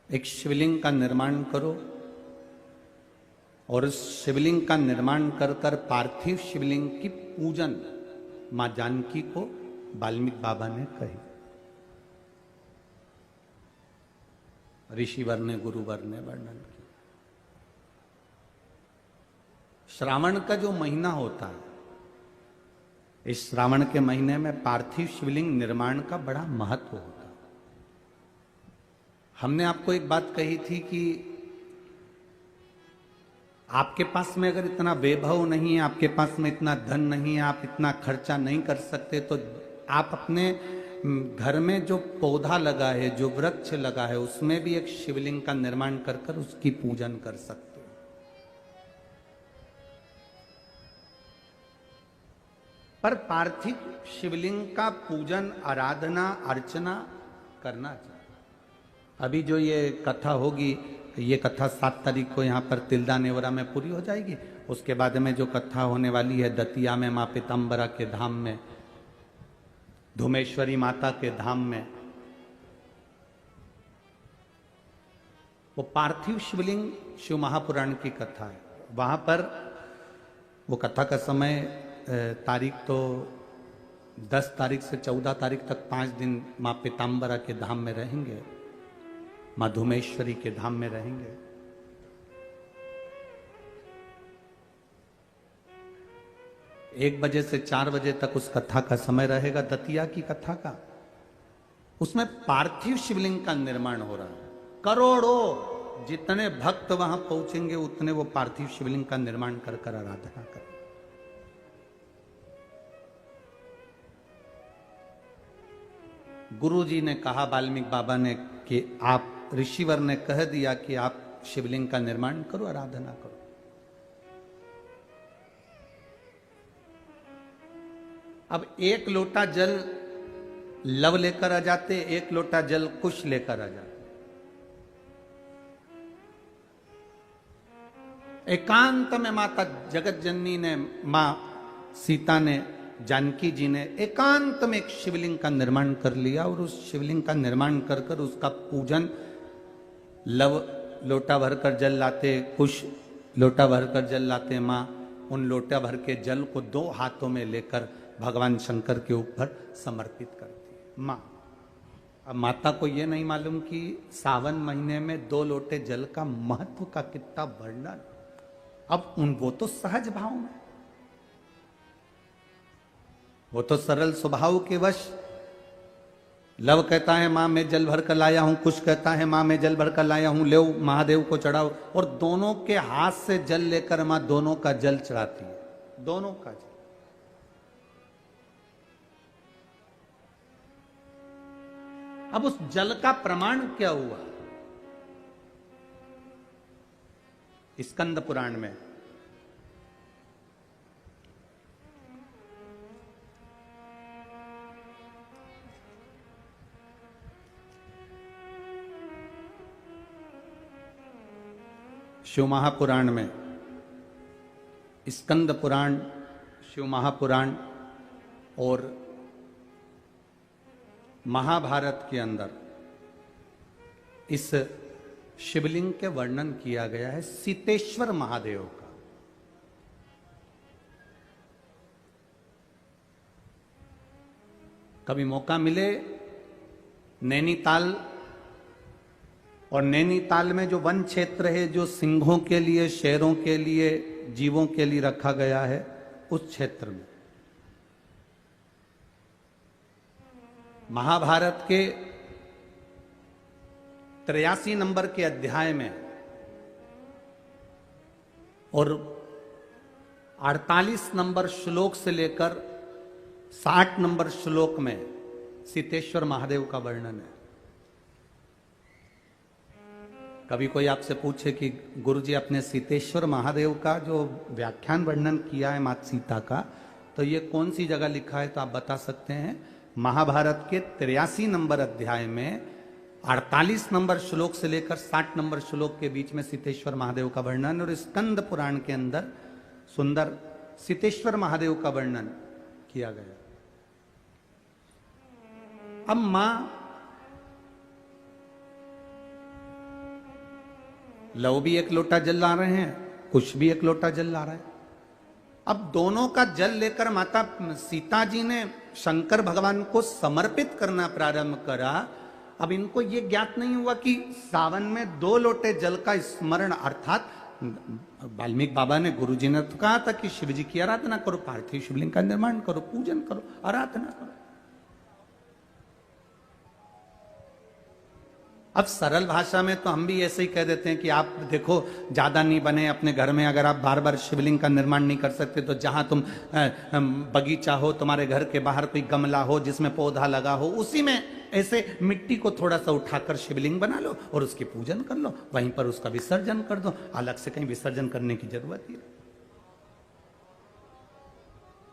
एक शिवलिंग का निर्माण करो और उस शिवलिंग का निर्माण कर कर पार्थिव शिवलिंग की पूजन मां जानकी को वाल्मीकि बाबा ने कही। ऋषिवर ने, गुरुवर ने वर्णन किया। श्रावण का जो महीना होता है, इस श्रावण के महीने में पार्थिव शिवलिंग निर्माण का बड़ा महत्व होता है। हमने आपको एक बात कही थी कि आपके पास में अगर इतना वैभव नहीं है, आपके पास में इतना धन नहीं है, आप इतना खर्चा नहीं कर सकते, तो आप अपने घर में जो पौधा लगा है, जो वृक्ष लगा है, उसमें भी एक शिवलिंग का निर्माण कर कर उसकी पूजन कर सकते हो। पर पार्थिव शिवलिंग का पूजन, आराधना, अर्चना करना चाहिए। अभी जो ये कथा होगी, ये कथा 7 तारीख को यहाँ पर तिल्दा नेवरा में पूरी हो जाएगी। उसके बाद में जो कथा होने वाली है दतिया में माँ पीताम्बरा के धाम में, धुमेश्वरी माता के धाम में, वो पार्थिव शिवलिंग शिव महापुराण की कथा है। वहां पर वो कथा का समय तारीख तो 10 तारीख से 14 तारीख तक 5 दिन माँ पीताम्बरा के धाम में रहेंगे, माँ धुमेश्वरी के धाम में रहेंगे। 1 बजे से 4 बजे तक उस कथा का समय रहेगा, दतिया की कथा का। उसमें पार्थिव शिवलिंग का निर्माण हो रहा है। करोड़ों जितने भक्त वहां पहुंचेंगे उतने वो पार्थिव शिवलिंग का निर्माण कर कर आराधना कर। गुरु जी ने कहा, वाल्मीकि बाबा ने, कि आप, ऋषिवर ने कह दिया कि आप शिवलिंग का निर्माण करो, आराधना करो। अब 1 लोटा जल लव लेकर आ जाते, 1 लोटा जल कुश लेकर आ जाते। एकांत में माता जगत जननी ने, मां सीता ने, जानकी जी ने एकांत में एक शिवलिंग का निर्माण कर लिया और उस शिवलिंग का निर्माण कर कर उसका पूजन, लव लोटा भरकर जल लाते, कुश लोटा भरकर जल लाते। मां उन लोटा भर के जल को 2 हाथों में लेकर भगवान शंकर के ऊपर समर्पित करती है मां। अब माता को यह नहीं मालूम कि सावन महीने में 2 लोटे जल का महत्व का कितना वर्णन। अब वो तो सहज भाव में, वो तो सरल स्वभाव के वश। लव कहता है मां मैं जल भर कर लाया हूं, कुश कहता है मां मैं जल भर कर लाया हूं, ले महादेव को चढ़ाओ। और दोनों के हाथ से जल लेकर मां दोनों का जल चढ़ाती है, दोनों का जल। अब उस जल का प्रमाण क्या हुआ? स्कंद पुराण में शिव महापुराण में, स्कंद पुराण, शिव महापुराण और महाभारत के अंदर इस शिवलिंग के वर्णन किया गया है सीतेश्वर महादेव का। कभी मौका मिले नैनीताल, और नैनीताल में जो वन क्षेत्र है जो सिंहों के लिए, शेरों के लिए, जीवों के लिए रखा गया है, उस क्षेत्र में महाभारत के 83 नंबर के अध्याय में और 48 नंबर श्लोक से लेकर 60 नंबर श्लोक में सीतेश्वर महादेव का वर्णन है। कभी कोई आपसे पूछे कि गुरुजी अपने सीतेश्वर महादेव का जो व्याख्यान वर्णन किया है माता सीता का, तो ये कौन सी जगह लिखा है, तो आप बता सकते हैं महाभारत के 83 नंबर अध्याय में 48 नंबर श्लोक से लेकर 60 नंबर श्लोक के बीच में सीतेश्वर महादेव का वर्णन, और स्कंद पुराण के अंदर सुंदर सीतेश्वर महादेव का वर्णन किया गया। अब मां लव भी एक लोटा जल ला रहे हैं, कुश भी एक लोटा जल ला रहा है। अब दोनों का जल लेकर माता सीता जी ने शंकर भगवान को समर्पित करना प्रारंभ करा। अब इनको ये ज्ञात नहीं हुआ कि सावन में 2 लोटे जल का स्मरण, अर्थात वाल्मीकि बाबा ने, गुरु जी ने तो कहा था कि शिव जी की आराधना करो, पार्थिव शिवलिंग का निर्माण करो, पूजन करो, आराधना करो। अब सरल भाषा में तो हम भी ऐसे ही कह देते हैं कि आप देखो ज्यादा नहीं बने अपने घर में, अगर आप बार बार शिवलिंग का निर्माण नहीं कर सकते तो जहां तुम बगीचा हो, तुम्हारे घर के बाहर कोई गमला हो जिसमें पौधा लगा हो, उसी में ऐसे मिट्टी को थोड़ा सा उठाकर शिवलिंग बना लो और उसकी पूजन कर लो, वहीं पर उसका विसर्जन कर दो। अलग से कहीं विसर्जन करने की जरूरत ही नहीं।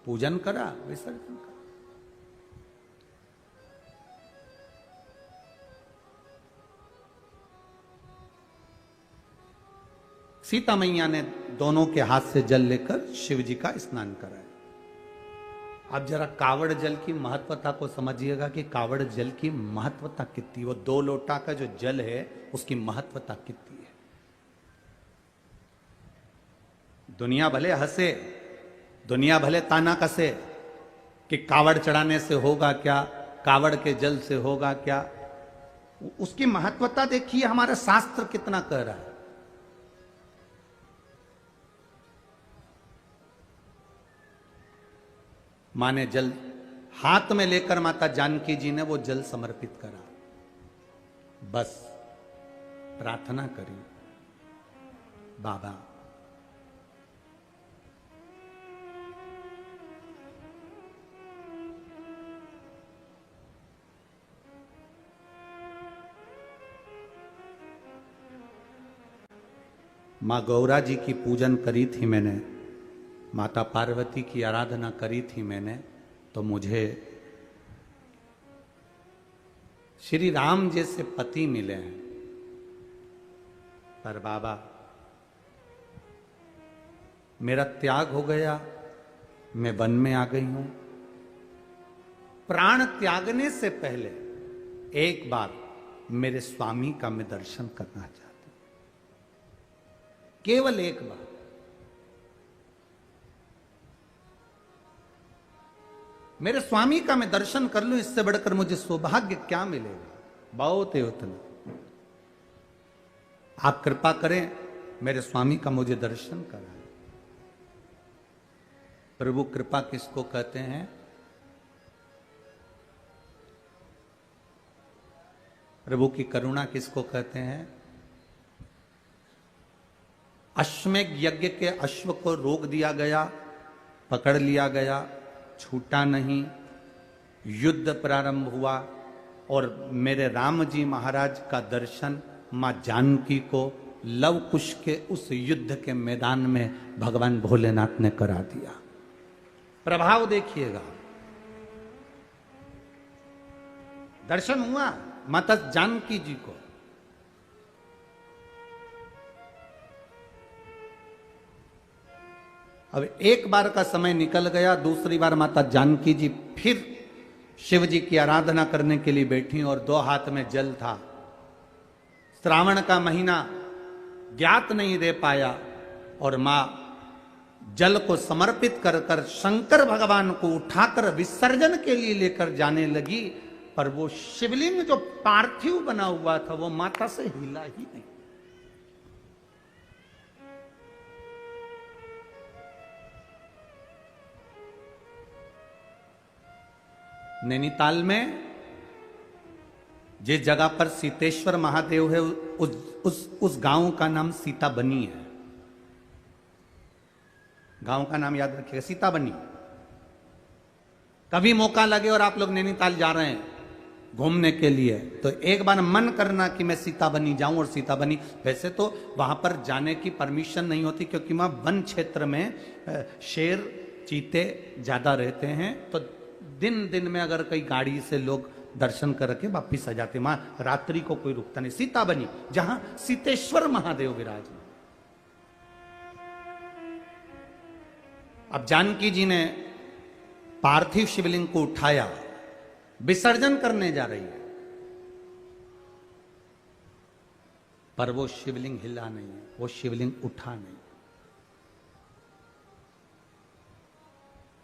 पूजन करा, विसर्जन करा। सीता मैया ने दोनों के हाथ से जल लेकर शिव जी का स्नान कराया। अब जरा कावड़ जल की महत्वता को समझिएगा कि कावड़ जल की महत्वता कितनी, वो 2 लोटा का जो जल है उसकी महत्वता कितनी है। दुनिया भले हंसे, दुनिया भले ताना कसे कि कावड़ चढ़ाने से होगा क्या, कावड़ के जल से होगा क्या, उसकी महत्वता देखिए हमारा शास्त्र कितना कह रहा है। मां ने जल हाथ में लेकर माता जानकी जी ने वो जल समर्पित करा, बस प्रार्थना करी, बाबा मां गौरा जी की पूजन करी थी मैंने, माता पार्वती की आराधना करी थी मैंने, तो मुझे श्री राम जैसे पति मिले हैं। पर बाबा मेरा त्याग हो गया, मैं वन में आ गई हूं। प्राण त्यागने से पहले एक बार मेरे स्वामी का मैं दर्शन करना चाहती हूं, केवल एक बार। मेरे स्वामी का मैं दर्शन कर लूं, इससे बढ़कर मुझे सौभाग्य क्या मिलेगा। बहुत है उतना, आप कृपा करें मेरे स्वामी का मुझे दर्शन कराएं। प्रभु कृपा किसको कहते हैं? प्रभु की करुणा किसको कहते हैं? अश्वमेध यज्ञ के अश्व को रोक दिया गया, पकड़ लिया गया, छूटा नहीं, युद्ध प्रारंभ हुआ और मेरे राम जी महाराज का दर्शन मां जानकी को लव कुश के उस युद्ध के मैदान में भगवान भोलेनाथ ने करा दिया। प्रभाव देखिएगा, दर्शन हुआ माता जानकी जी को। अब एक बार का समय निकल गया, दूसरी बार माता जानकी जी फिर शिव जी की आराधना करने के लिए बैठी और 2 हाथ में जल था। श्रावण का महीना ज्ञात नहीं दे पाया और मां जल को समर्पित कर कर शंकर भगवान को उठाकर विसर्जन के लिए लेकर जाने लगी, पर वो शिवलिंग जो पार्थिव बना हुआ था वो माता से हिला ही नहीं। नैनीताल में जिस जगह पर सीतेश्वर महादेव है उस गांव का नाम सीताबनी है। गांव का नाम याद रखिएगा, सीताबनी। कभी मौका लगे और आप लोग नैनीताल जा रहे हैं घूमने के लिए तो एक बार मन करना कि मैं सीताबनी जाऊं। और सीताबनी वैसे तो वहां पर जाने की परमिशन नहीं होती क्योंकि वहां वन क्षेत्र में शेर चीते ज्यादा रहते हैं, तो दिन दिन में अगर कई गाड़ी से लोग दर्शन करके वापिस आ जाते, वहां रात्रि को कोई रुकता नहीं। सीताबनी जहां सीतेश्वर महादेव विराज। अब जानकी जी ने पार्थिव शिवलिंग को उठाया, विसर्जन करने जा रही है, पर वो शिवलिंग हिला नहीं है, वो शिवलिंग उठा नहीं।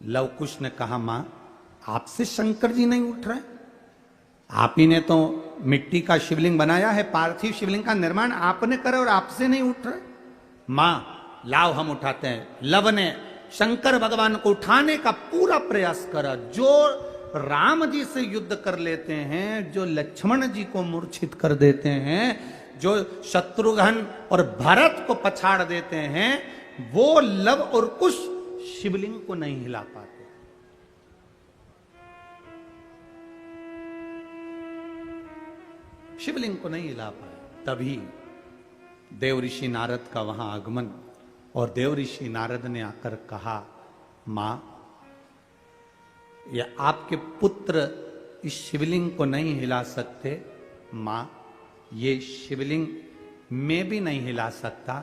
लव कुश ने कहा, मां आपसे शंकर जी नहीं उठ रहे, आप ही ने तो मिट्टी का शिवलिंग बनाया है, पार्थिव शिवलिंग का निर्माण आपने करा और आपसे नहीं उठ रहे। मां लाओ हम उठाते हैं। लव ने शंकर भगवान को उठाने का पूरा प्रयास करा। जो राम जी से युद्ध कर लेते हैं, जो लक्ष्मण जी को मूर्छित कर देते हैं, जो शत्रुघ्न और भरत को पछाड़ देते हैं, वो लव और कुश शिवलिंग को नहीं हिला पाते। शिवलिंग को नहीं हिला पाए। तभी देव ऋषि नारद का वहां आगमन, और देव ऋषि नारद ने आकर कहा, मां या आपके पुत्र इस शिवलिंग को नहीं हिला सकते। मां ये शिवलिंग मैं भी नहीं हिला सकता,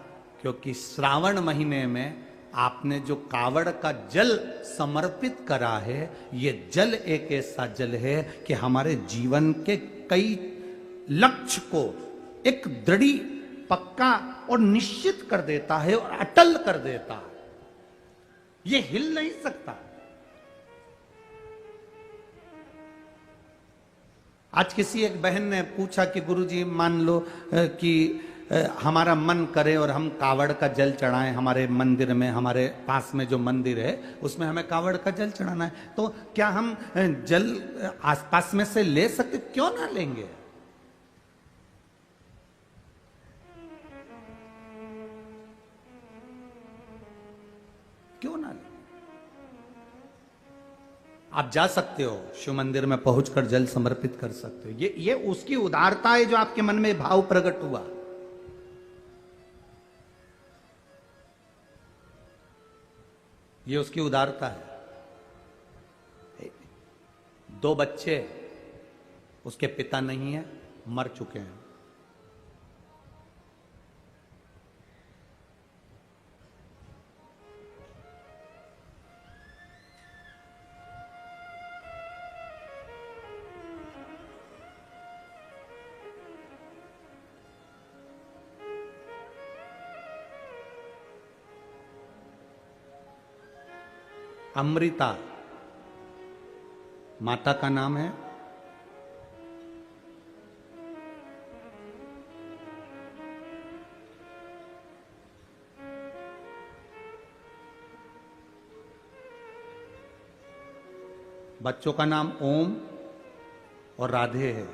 क्योंकि श्रावण महीने में आपने जो कावड़ का जल समर्पित करा है, ये जल एक ऐसा जल है कि हमारे जीवन के कई लक्ष्य को एक दृढ़ पक्का और निश्चित कर देता है और अटल कर देता है। ये हिल नहीं सकता। आज किसी एक बहन ने पूछा कि गुरुजी मान लो कि हमारा मन करे और हम कावड़ का जल चढ़ाएं, हमारे मंदिर में, हमारे पास में जो मंदिर है उसमें हमें कावड़ का जल चढ़ाना है, तो क्या हम जल आसपास में से ले सकते? क्यों ना लेंगे। क्यों ना ले। आप जा सकते हो शिव मंदिर में पहुंचकर जल समर्पित कर सकते हो। ये उसकी उदारता है जो आपके मन में भाव प्रकट हुआ। ये उसकी उदारता है। 2 बच्चे, उसके पिता नहीं है, मर चुके हैं। अमृता माता का नाम है। बच्चों का नाम ओम और राधे है।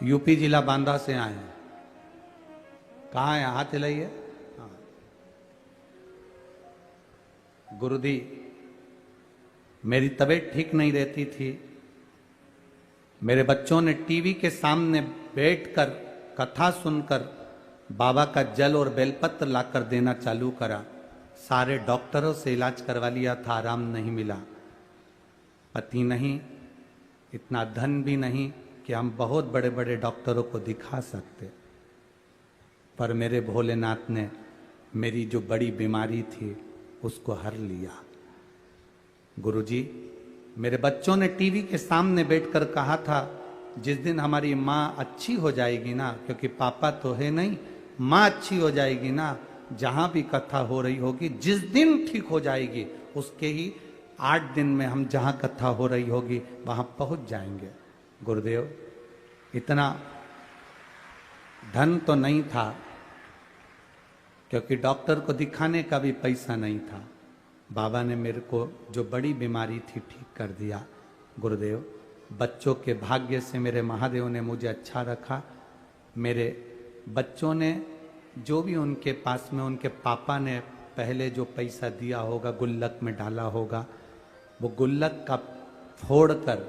यूपी जिला बांदा से आए हैं। कहाँ है? हाथ हिलाइए। हाँ। गुरुजी मेरी तबीयत ठीक नहीं रहती थी, मेरे बच्चों ने टीवी के सामने बैठकर कथा सुनकर बाबा का जल और बेलपत्र लाकर देना चालू करा। सारे डॉक्टरों से इलाज करवा लिया था, आराम नहीं मिला। पति नहीं, इतना धन भी नहीं कि हम बहुत बड़े बड़े डॉक्टरों को दिखा सकते, पर मेरे भोलेनाथ ने मेरी जो बड़ी बीमारी थी उसको हर लिया। गुरुजी मेरे बच्चों ने टीवी के सामने बैठकर कहा था, जिस दिन हमारी माँ अच्छी हो जाएगी ना, क्योंकि पापा तो है नहीं, माँ अच्छी हो जाएगी ना, जहां भी कथा हो रही होगी, जिस दिन ठीक हो जाएगी उसके ही 8 दिन में हम जहां कथा हो रही होगी वहां पहुंच जाएंगे। गुरुदेव, इतना धन तो नहीं था, क्योंकि डॉक्टर को दिखाने का भी पैसा नहीं था। बाबा ने मेरे को जो बड़ी बीमारी थी ठीक कर दिया। गुरुदेव, बच्चों के भाग्य से मेरे महादेव ने मुझे अच्छा रखा। मेरे बच्चों ने जो भी उनके पास में उनके पापा ने पहले जो पैसा दिया होगा, गुल्लक में डाला होगा, वो गुल्लक का फोड़कर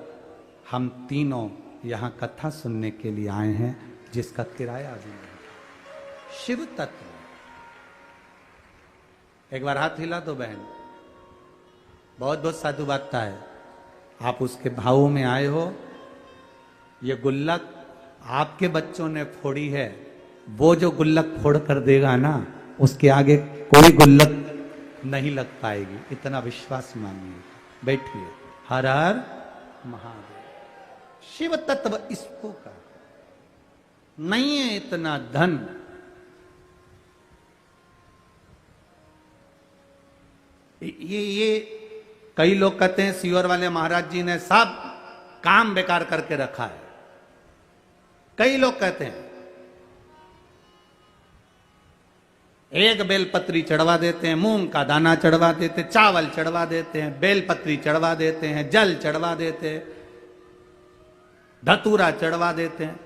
हम तीनों यहाँ कथा सुनने के लिए आए हैं, जिसका किराया भी नहीं। शिव तत्व। एक बार हाथ हिला दो बहन, बहुत बहुत साधुवादता है। आप उसके भावों में आए हो। ये गुल्लक आपके बच्चों ने फोड़ी है, वो जो गुल्लक फोड़ कर देगा ना, उसके आगे कोई गुल्लक नहीं लग पाएगी, इतना विश्वास मानिए। बैठिए। हर हर महादेव। शिव तत्व इसको का नहीं है इतना धन। ये कई लोग कहते हैं सीहोर वाले महाराज जी ने सब काम बेकार करके रखा है। कई लोग कहते हैं एक बेलपत्री चढ़वा देते हैं, मूंग का दाना चढ़वा देते, चावल चढ़वा देते हैं, बेलपत्री चढ़वा देते हैं, जल चढ़वा देते हैं, धतूरा चढ़वा देते हैं।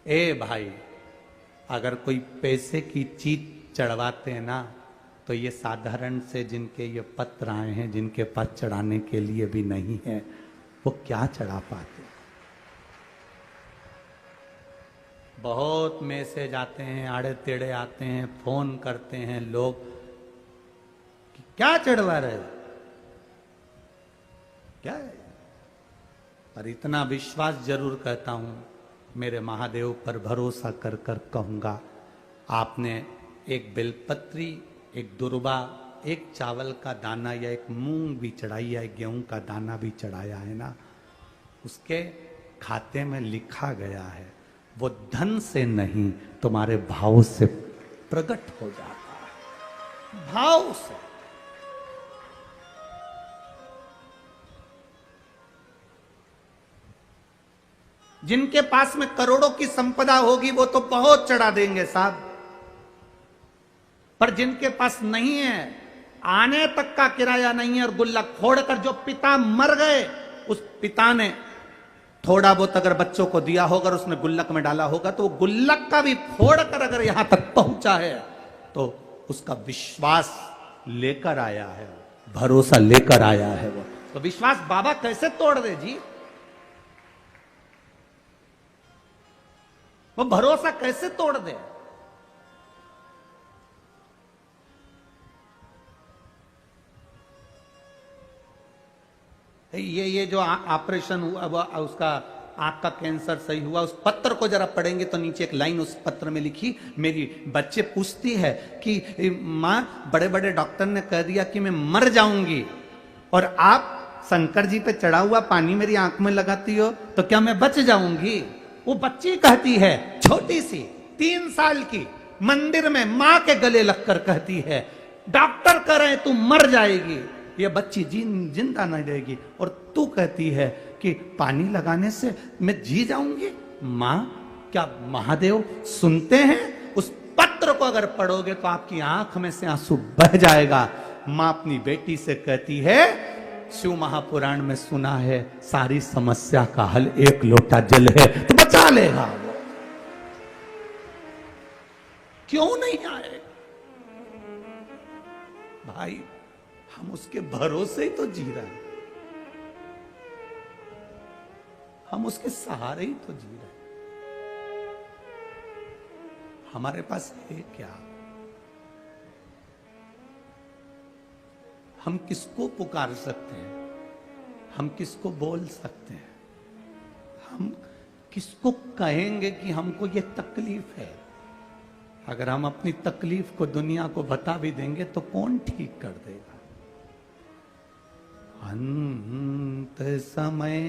ए भाई, अगर कोई पैसे की चीज चढ़वाते हैं ना, तो ये साधारण से जिनके ये पत्र आए हैं, जिनके पास चढ़ाने के लिए भी नहीं है, वो क्या चढ़ा पाते। बहुत मैसेज आते हैं, आड़े टेढ़े आते हैं, फोन करते हैं लोग कि क्या चढ़वा रहे हो, क्या है। पर इतना विश्वास जरूर कहता हूं, मेरे महादेव पर भरोसा कर कर कहूंगा, आपने एक बेलपत्री, एक दुर्बा, एक चावल का दाना या एक मूंग भी चढ़ाई या एक गेहूं का दाना भी चढ़ाया है ना, उसके खाते में लिखा गया है, वो धन से नहीं तुम्हारे भाव से प्रकट हो जाता है। भाव से। जिनके पास में करोड़ों की संपदा होगी वो तो बहुत चढ़ा देंगे साहब, पर जिनके पास नहीं है, आने तक का किराया नहीं है, और गुल्लक फोड़कर जो पिता मर गए, उस पिता ने थोड़ा बहुत अगर बच्चों को दिया होगा और उसने गुल्लक में डाला होगा, तो गुल्लक का भी फोड़कर अगर यहां तक पहुंचा है, तो उसका विश्वास लेकर आया है, भरोसा लेकर आया है। वो तो विश्वास बाबा कैसे तोड़ दे जी, वो भरोसा कैसे तोड़ दे। ये जो ऑपरेशन हुआ, उसका आंख का कैंसर सही हुआ, उस पत्र को जरा पढ़ेंगे तो नीचे एक लाइन उस पत्र में लिखी, मेरी बच्चे पूछती है कि माँ, बड़े बड़े डॉक्टर ने कह दिया कि मैं मर जाऊंगी, और आप शंकर जी पे चढ़ा हुआ पानी मेरी आंख में लगाती हो, तो क्या मैं बच जाऊंगी। वो बच्ची कहती है, छोटी सी 3 साल की, मंदिर में माँ के गले लगकर कहती है, डॉक्टर कह रहे तू मर जाएगी, ये बच्ची जिंदा नहीं रहेगी, और तू कहती है कि पानी लगाने से मैं जी जाऊंगी। मां, क्या महादेव सुनते हैं? उस पत्र को अगर पढ़ोगे तो आपकी आंख में से आंसू बह जाएगा। मां अपनी बेटी से कहती है, शिव महापुराण में सुना है सारी समस्या का हल एक लोटा जल है, तो बचा लेगा वो। क्यों नहीं आए भाई, हम उसके भरोसे ही तो जी रहे हैं, हम उसके सहारे ही तो जी रहे हैं। हमारे पास है क्या? हम किसको पुकार सकते हैं? हम किसको बोल सकते हैं? हम किसको कहेंगे कि हमको ये तकलीफ है? अगर हम अपनी तकलीफ को दुनिया को बता भी देंगे तो कौन ठीक कर देगा? अंत समय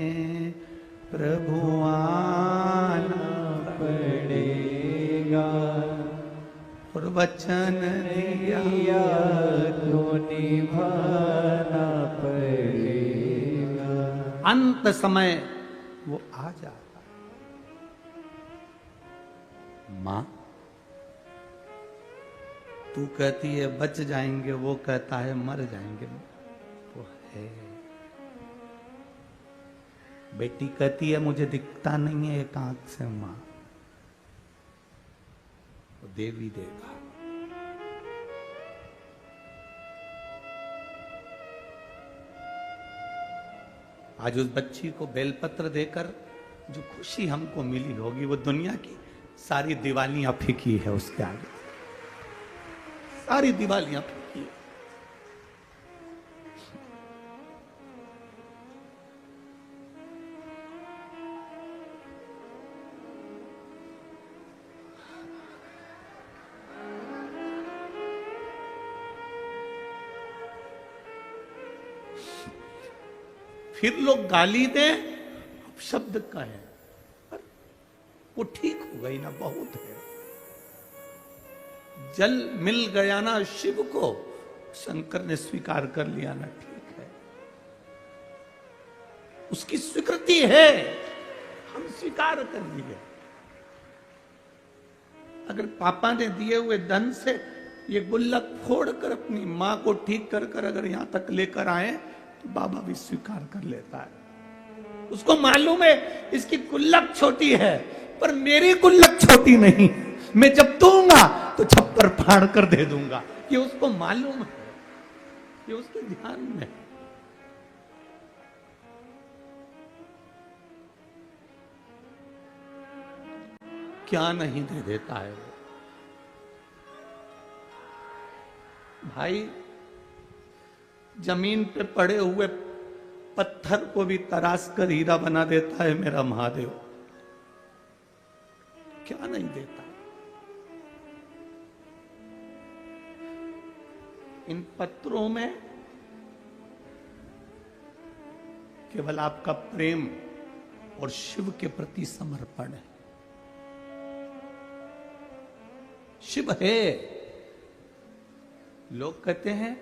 प्रभु आना
पड़ेगा,
और वचन दिया
तो निभाना पड़ेगा।
अंत समय वो आ जाता है। मां तू कहती है बच जाएंगे, वो कहता है मर जाएंगे। तो है बेटी कहती है मुझे दिखता नहीं है एक आंख से। मां वो देवी देगा। आज उस बच्ची को बेलपत्र देकर जो खुशी हमको मिली होगी वो दुनिया की सारी दिवालियां फीकी है उसके आगे। सारी दिवालियां फीकी है। फिर लोग गाली दें, शब्द का है पर वो ठीक हो गई ना, बहुत है। जल मिल गया ना शिव को, शंकर ने स्वीकार कर लिया ना, ठीक है। उसकी स्वीकृति है, हम स्वीकार कर लिए। अगर पापा ने दिए हुए धन से ये गुल्लक फोड़कर अपनी मां को ठीक कर कर अगर यहां तक लेकर आए तो बाबा भी स्वीकार कर लेता है। उसको मालूम है इसकी गुल्लक छोटी है पर मेरी गुल्लक छोटी नहीं, मैं जब दूंगा तो छप्पर फाड़ कर दे दूंगा। ये उसको मालूम है, ये उसके ध्यान में। क्या नहीं दे देता है वो। भाई जमीन पे पड़े हुए पत्थर को भी तराश कर हीरा बना देता है मेरा महादेव। क्या नहीं देता। इन पत्रों में केवल आपका प्रेम और शिव के प्रति समर्पण है। शिव है। लोग कहते हैं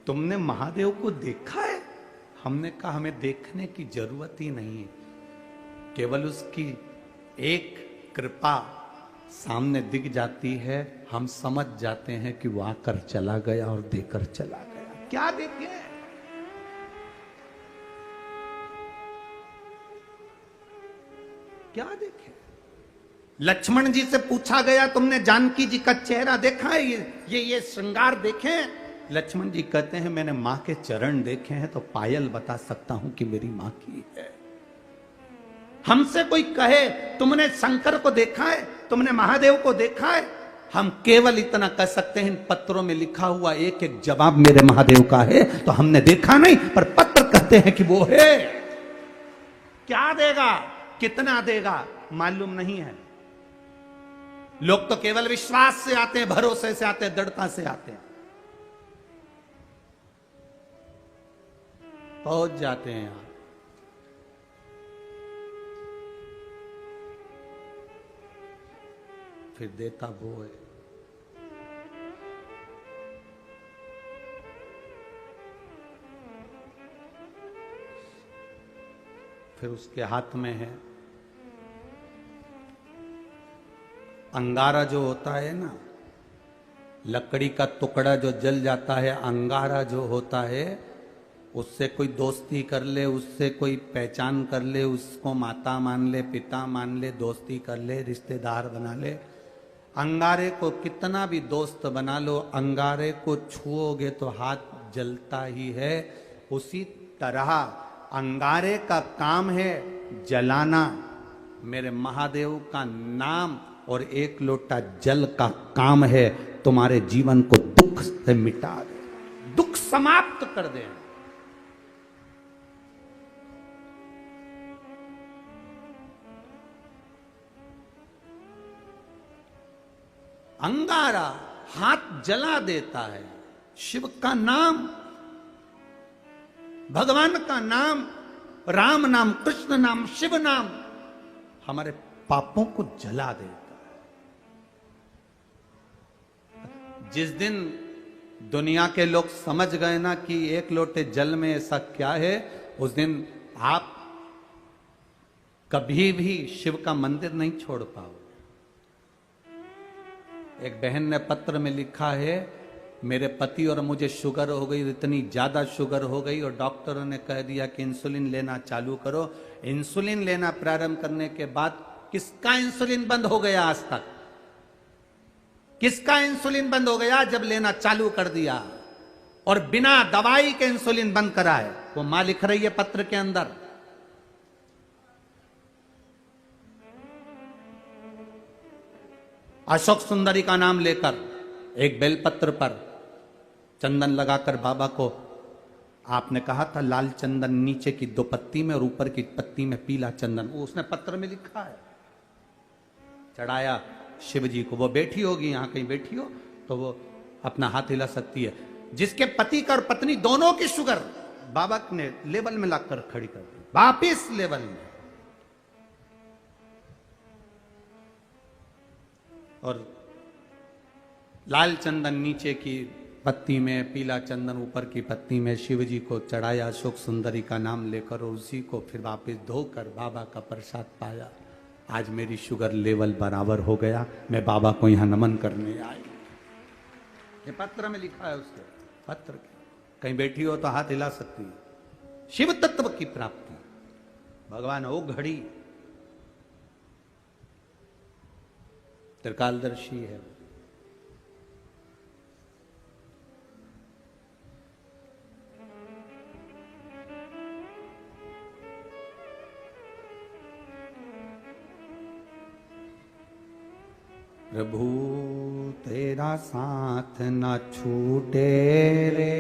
तुमने महादेव को देखा है? हमने कहा हमें देखने की जरूरत ही नहीं है, केवल उसकी एक कृपा सामने दिख जाती है, हम समझ जाते हैं कि वो आकर चला गया और देकर चला गया। क्या देखे? क्या देखे? लक्ष्मण जी से पूछा गया तुमने जानकी जी का चेहरा देखा है? ये श्रृंगार देखे? लक्ष्मण जी कहते हैं मैंने मां के चरण देखे हैं तो पायल बता सकता हूं कि मेरी मां की है। हमसे कोई कहे तुमने शंकर को देखा है, तुमने महादेव को देखा है, हम केवल इतना कह सकते हैं इन पत्रों में लिखा हुआ एक एक जवाब मेरे महादेव का है। तो हमने देखा नहीं पर पत्र कहते हैं कि वो है। क्या देगा, कितना देगा मालूम नहीं है। लोग तो केवल विश्वास से आते हैं, भरोसे से आते हैं, दृढ़ता से आते हैं, पहुंच जाते हैं यहां। फिर देता वो है। फिर उसके हाथ में है अंगारा जो होता है ना, लकड़ी का टुकड़ा जो जल जाता है, अंगारा जो होता है, उससे कोई दोस्ती कर ले, उससे कोई पहचान कर ले, उसको माता मान ले, पिता मान ले, दोस्ती कर ले, रिश्तेदार बना ले। अंगारे को कितना भी दोस्त बना लो, अंगारे को छुओगे तो हाथ जलता ही है। उसी तरह अंगारे का काम है जलाना, मेरे महादेव का नाम और एक लोटा जल का काम है तुम्हारे जीवन को दुख से मिटा दे, दुख समाप्त कर दे। अंगारा हाथ जला देता है, शिव का नाम भगवान का नाम, राम नाम, कृष्ण नाम, शिव नाम हमारे पापों को जला देता है। जिस दिन दुनिया के लोग समझ गए ना कि एक लोटे जल में ऐसा क्या है, उस दिन आप कभी भी शिव का मंदिर नहीं छोड़ पाओ। एक बहन ने पत्र में लिखा है, मेरे पति और मुझे शुगर हो गई, इतनी ज्यादा शुगर हो गई और डॉक्टरों ने कह दिया कि इंसुलिन लेना चालू करो। इंसुलिन लेना प्रारंभ करने के बाद किसका इंसुलिन बंद हो गया आज तक? किसका इंसुलिन बंद हो गया जब लेना चालू कर दिया? और बिना दवाई के इंसुलिन बंद कराए। वो मां लिख रही है पत्र के अंदर। अशोक सुंदरी का नाम लेकर एक बेलपत्र पर चंदन लगाकर बाबा को आपने कहा था लाल चंदन नीचे की 2 पत्ती में और ऊपर की पत्ती में पीला चंदन, वो उसने पत्र में लिखा है, चढ़ाया शिव जी को। वो बैठी होगी यहां कहीं बैठी हो तो वो अपना हाथ हिला सकती है। जिसके पति का और पत्नी दोनों की शुगर बाबा ने लेवल में लाकर खड़ी कर दी, वापिस लेवल में। और लाल चंदन नीचे की पत्ती में, पीला चंदन ऊपर की पत्ती में शिव जी को चढ़ाया, अशोक सुंदरी का नाम लेकर, और उसी को फिर वापस धोकर बाबा का प्रसाद पाया। आज मेरी शुगर लेवल बराबर हो गया, मैं बाबा को यहां नमन करने आई। ये पत्र में लिखा है उसके पत्र के। कहीं बैठी हो तो हाथ हिला सकती है। शिव तत्व की प्राप्ति, भगवान ओ घड़ी त्रिकालदर्शी है। प्रभु तेरा साथ ना छूटे रे,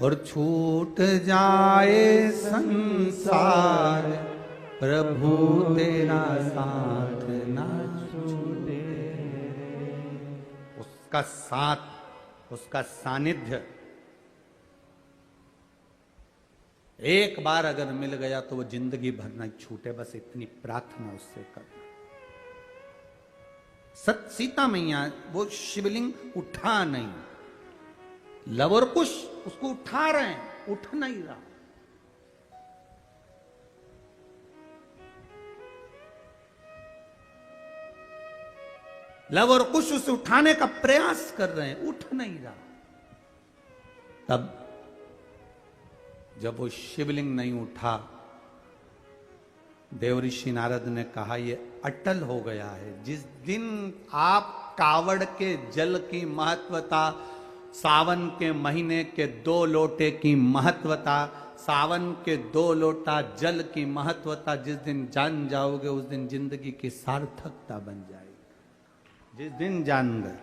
और छूट जाए संसार, प्रभु तेरा साथ ना छूटे। उसका साथ, उसका सानिध्य एक बार अगर मिल गया तो वो जिंदगी भर नहीं छूटे। बस इतनी प्रार्थना उससे कर। सीता मैया वो शिवलिंग उठा नहीं, लवर कुश उसको उठा रहे हैं, उठ नहीं रहा। लवर कुश उसे उठाने का प्रयास कर रहे हैं, उठ नहीं रहा। तब जब वो शिवलिंग नहीं उठा, देवऋषि नारद ने कहा ये अटल हो गया है। जिस दिन आप कावड़ के जल की महत्वता, सावन के महीने के 2 लोटे की महत्वता, सावन के 2 लोटा जल की महत्वता जिस दिन जान जाओगे, उस दिन जिंदगी की सार्थकता बन जाएगी। जिस दिन जान गए।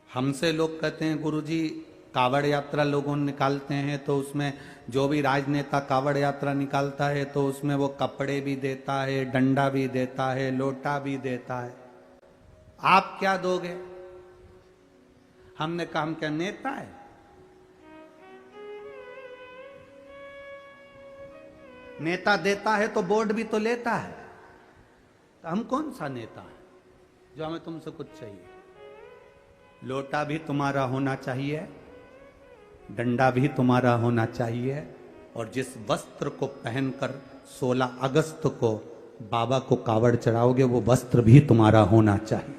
हमसे लोग कहते हैं गुरुजी कावड़ यात्रा लोगों निकालते हैं तो उसमें जो भी राजनेता कावड़ यात्रा निकालता है तो उसमें वो कपड़े भी देता है, डंडा भी देता है, लोटा भी देता है। आप क्या दोगे? हमने कहा हम क्या नेता है? नेता देता है तो बोर्ड भी तो लेता है। तो हम कौन सा नेता है जो हमें तुमसे कुछ चाहिए? लोटा भी तुम्हारा होना चाहिए, डंडा भी तुम्हारा होना चाहिए, और जिस वस्त्र को पहनकर 16 अगस्त को बाबा को कावड़ चढ़ाओगे वो वस्त्र भी तुम्हारा होना चाहिए।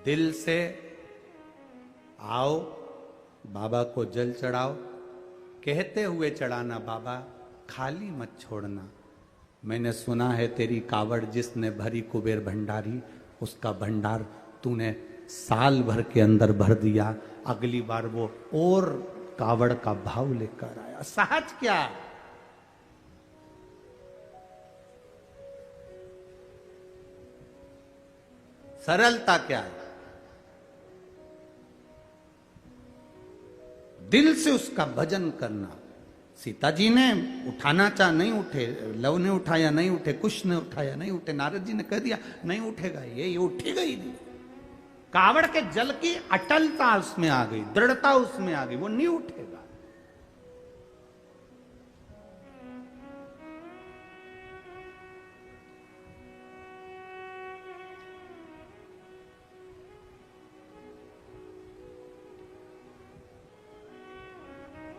दिल से आओ, बाबा को जल चढ़ाओ, कहते हुए चढ़ाना बाबा खाली मत छोड़ना। मैंने सुना है तेरी कावड़ जिसने भरी कुबेर भंडारी, उसका भंडार तूने साल भर के अंदर भर दिया। अगली बार वो और कावड़ का भाव लेकर आया। सहज क्या? सरलता क्या है? दिल से उसका भजन करना। सीता जी ने उठाना चाह, नहीं उठे, लव ने उठाया नहीं उठे, कुश ने उठाया नहीं उठे, नारद जी ने कह दिया नहीं उठेगा, ये उठेगा ही नहीं। कावड़ के जल की अटलता उसमें आ गई, दृढ़ता उसमें आ गई, वो नहीं उठेगा।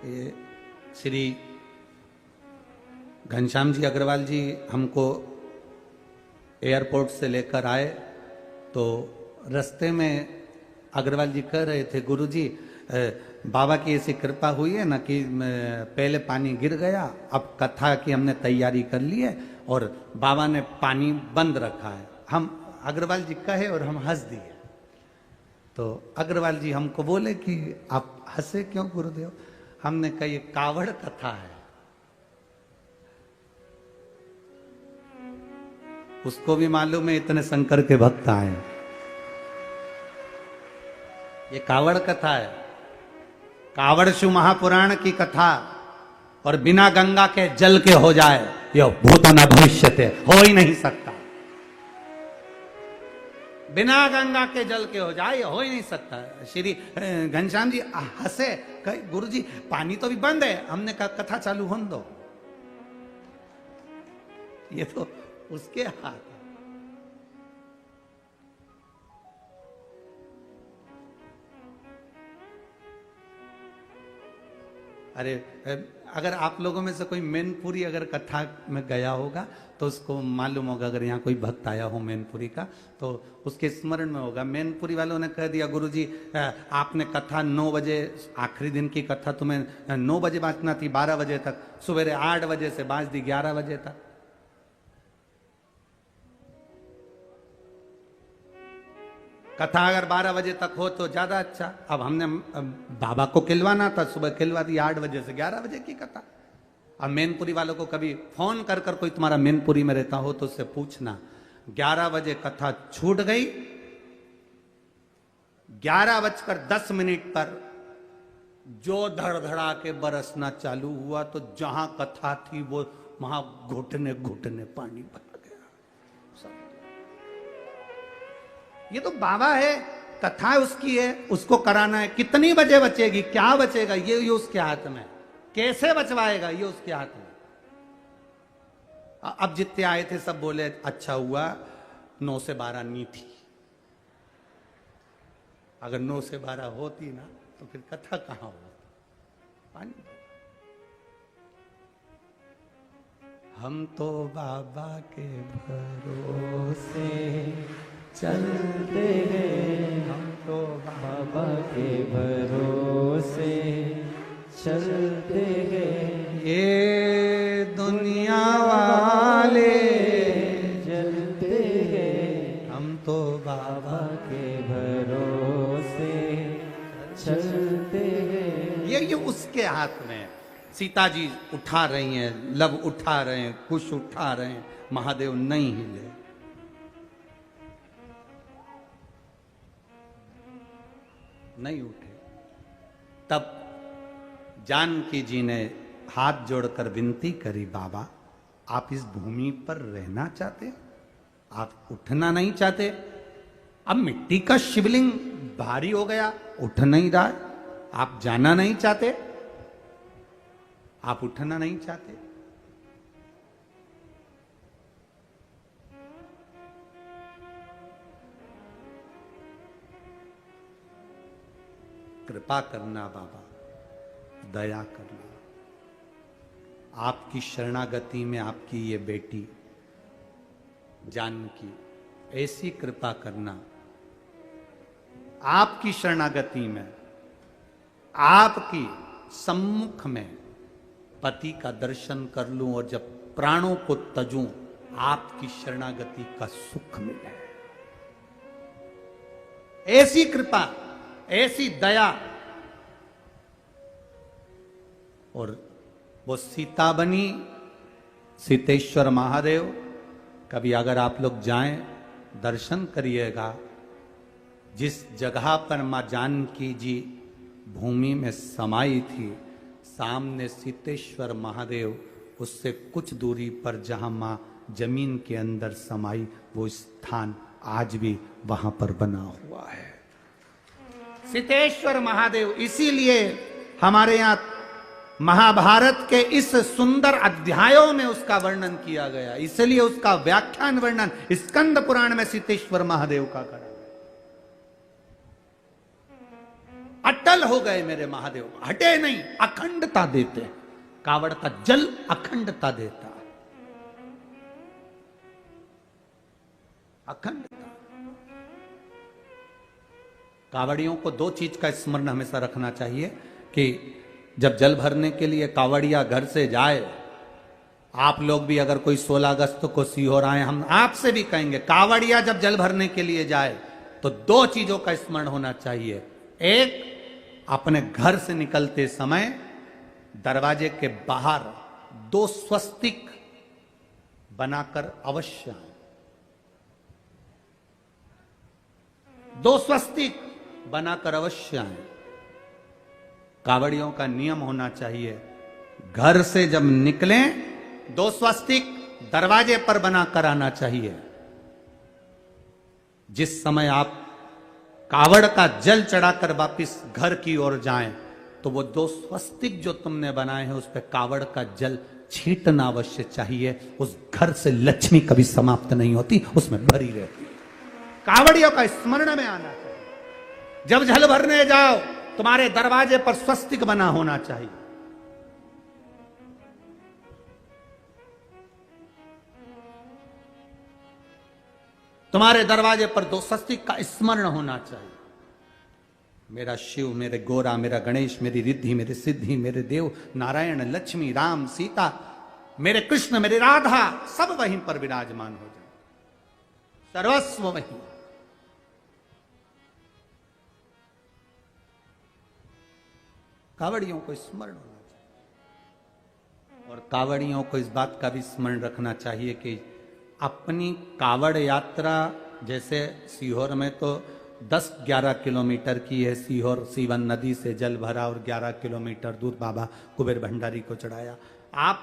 ये श्री घनश्याम जी अग्रवाल जी हमको एयरपोर्ट से लेकर आए, तो रास्ते में अग्रवाल जी कह रहे थे, गुरुजी बाबा की ऐसी कृपा हुई है ना कि पहले पानी गिर गया, अब कथा की हमने तैयारी कर ली है और बाबा ने पानी बंद रखा है। हम अग्रवाल जी कहे और हम हंस दिए। तो अग्रवाल जी हमको बोले कि आप हंसे क्यों गुरुदेव? हमने कहा ये कावड़ कथा है, उसको भी मालूम है इतने शंकर के भक्त आए। ये कावड़ कथा है, कावड़शु महापुराण की कथा। और बिना गंगा के जल के हो जाए यो भूतो न भविष्यते, हो ही नहीं सकता। बिना गंगा के जल के हो जाए, हो ही नहीं सकता। श्री घनश्याम जी हंसे, कहे गुरुजी पानी तो भी बंद है। हमने कहा कथा चालू होने दो, ये तो उसके हाथ है। अरे अगर आप लोगों में से कोई मैनपुरी अगर कथा में गया होगा तो उसको मालूम होगा। अगर यहाँ कोई भक्त आया हो मैनपुरी का तो उसके स्मरण में होगा। मैनपुरी वालों ने कह दिया गुरुजी आपने कथा 9 बजे, आखिरी दिन की कथा तुम्हें 9 बजे बांचना थी, 12 बजे तक, सवेरे 8 बजे से बांच दी 11 बजे तक। कथा अगर 12 बजे तक हो तो ज्यादा अच्छा। अब हमने बाबा को खिलवाना था, सुबह खिलवा दी 8 बजे से 11 बजे की कथा। अब मैनपुरी वालों को कभी फोन कर कर कोई तुम्हारा मैनपुरी में रहता हो तो उससे पूछना, 11 बजे कथा छूट गई, 11:10 पर जो धड़धड़ा के बरसना चालू हुआ तो जहां कथा थी वो वहां घुटने घुटने पानी भर गया। ये तो बाबा है, कथा उसकी है, उसको कराना है। कितनी बजे बचेगी, क्या बचेगा, ये उसके हाथ में। कैसे बचवाएगा, ये उसके हाथ में। अब जितने आए थे सब बोले अच्छा हुआ 9 से 12 नहीं थी। अगर 9 से 12 होती ना तो फिर कथा कहां होती। पानी। हम तो बाबा के भरोसे
चलते हैं,
हम तो
बाबा के भरोसे चलते हैं।
ये दुनिया वाले
जलते हैं,
हम तो बाबा
के भरोसे चलते हैं।
ये उसके हाथ में। सीता जी उठा रही हैं, लव उठा रहे हैं, कुश उठा रहे हैं, महादेव नहीं हिले। नहीं उठे। तब जानकी जी ने हाथ जोड़कर विनती करी, बाबा आप इस भूमि पर रहना चाहते, आप उठना नहीं चाहते। अब मिट्टी का शिवलिंग भारी हो गया, उठ नहीं रहा, आप जाना नहीं चाहते, आप उठना नहीं चाहते। कृपा करना बाबा, दया करना। आपकी शरणागति में आपकी ये बेटी जानकी, ऐसी कृपा करना। आपकी शरणागति में, आपकी सम्मुख में पति का दर्शन कर लूं और जब प्राणों को तजूं, आपकी शरणागति का सुख मिले। ऐसी कृपा, ऐसी दया। और वो सीता बनी, सीतेश्वर महादेव। कभी अगर आप लोग जाएं, दर्शन करिएगा, जिस जगह पर मां जानकी जी भूमि में समाई थी, सामने सीतेश्वर महादेव, उससे कुछ दूरी पर जहां मां जमीन के अंदर समाई, वो स्थान आज भी वहां पर बना हुआ है। सीतेश्वर महादेव, इसीलिए हमारे यहां महाभारत के इस सुंदर अध्यायों में उसका वर्णन किया गया, इसलिए उसका व्याख्यान वर्णन स्कंद पुराण में सीतेश्वर महादेव का करा। अटल हो गए मेरे महादेव, हटे नहीं, अखंडता देते। कावड़ का जल अखंडता देता, अखंडता। कावड़ियों को दो चीज का स्मरण हमेशा रखना चाहिए कि जब जल भरने के लिए कावड़िया घर से जाए, आप लोग भी अगर कोई 16 अगस्त को सीहोर आए, हम आपसे भी कहेंगे, कावड़िया जब जल भरने के लिए जाए तो दो चीजों का स्मरण होना चाहिए। एक, अपने घर से निकलते समय दरवाजे के बाहर 2 स्वस्तिक बनाकर अवश्य आए। 2 स्वस्तिक बनाकर अवश्य आए। कावड़ियों का नियम होना चाहिए, घर से जब निकलें 2 स्वस्तिक दरवाजे पर बनाकर आना चाहिए। जिस समय आप कावड़ का जल चढ़ाकर वापिस घर की ओर जाएं, तो वो 2 स्वस्तिक जो तुमने बनाए हैं उस पर कावड़ का जल छींटना अवश्य चाहिए। उस घर से लक्ष्मी कभी समाप्त नहीं होती, उसमें भरी रहती। कावड़ियों का स्मरण में आना चाहिए। जब जल भरने जाओ, तुम्हारे दरवाजे पर स्वस्तिक बना होना चाहिए। तुम्हारे दरवाजे पर 2 स्वस्तिक का स्मरण होना चाहिए। मेरा शिव, मेरे गोरा, मेरा गणेश, मेरी रिद्धि, मेरे सिद्धि, मेरे देव, नारायण, लक्ष्मी, राम, सीता, मेरे कृष्ण, मेरी राधा, सब वहीं पर विराजमान हो जाए, सर्वस्व वहीं। कावड़ियों को स्मरण होना चाहिए। और कावड़ियों को इस बात का भी स्मरण रखना चाहिए कि अपनी कावड़ यात्रा, जैसे सीहोर में तो 10-11 किलोमीटर की है, सीहोर सीवन नदी से जल भरा और 11 किलोमीटर दूर बाबा कुबेर भंडारी को चढ़ाया। आप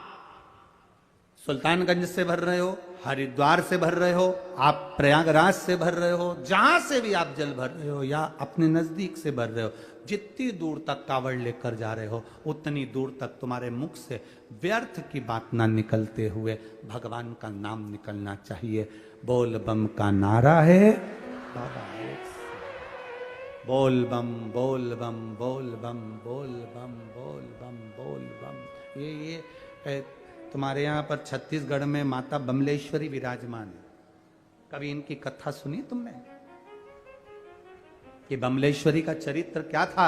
सुल्तानगंज से भर रहे हो, हरिद्वार से भर रहे हो, आप प्रयागराज से भर रहे हो, जहां से भी आप जल भर रहे हो या अपने नजदीक से भर रहे हो, जितनी दूर तक कावड़ लेकर जा रहे हो, उतनी दूर तक तुम्हारे मुख से व्यर्थ की बात ना निकलते हुए भगवान का नाम निकलना चाहिए। बोल बम का नारा है बाबा, बोल बम, बोल बम, बोल बम, बोल बम, बोल बम, बोल बम। ये तुम्हारे यहाँ पर छत्तीसगढ़ में माता बमलेश्वरी विराजमान है। कभी इनकी कथा सुनी तुमने कि बमलेश्वरी का चरित्र क्या था?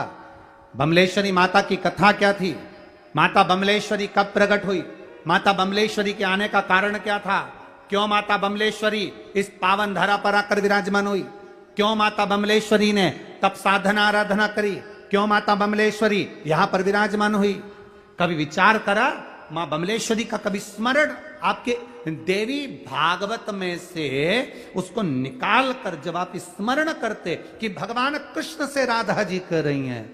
बमलेश्वरी माता की कथा क्या थी? माता बमलेश्वरी कब प्रकट हुई? माता बमलेश्वरी के आने का कारण क्या था? क्यों माता बमलेश्वरी इस पावन धरा पर आकर विराजमान हुई? क्यों माता बमलेश्वरी ने तब साधना आराधना करी? क्यों माता बमलेश्वरी यहां पर विराजमान हुई? कभी विचार करा? मां बमलेश्वरी का कभी स्मरण आपके देवी भागवत में से उसको निकाल कर जब आप स्मरण करते कि भगवान कृष्ण से राधा जी कर रही हैं,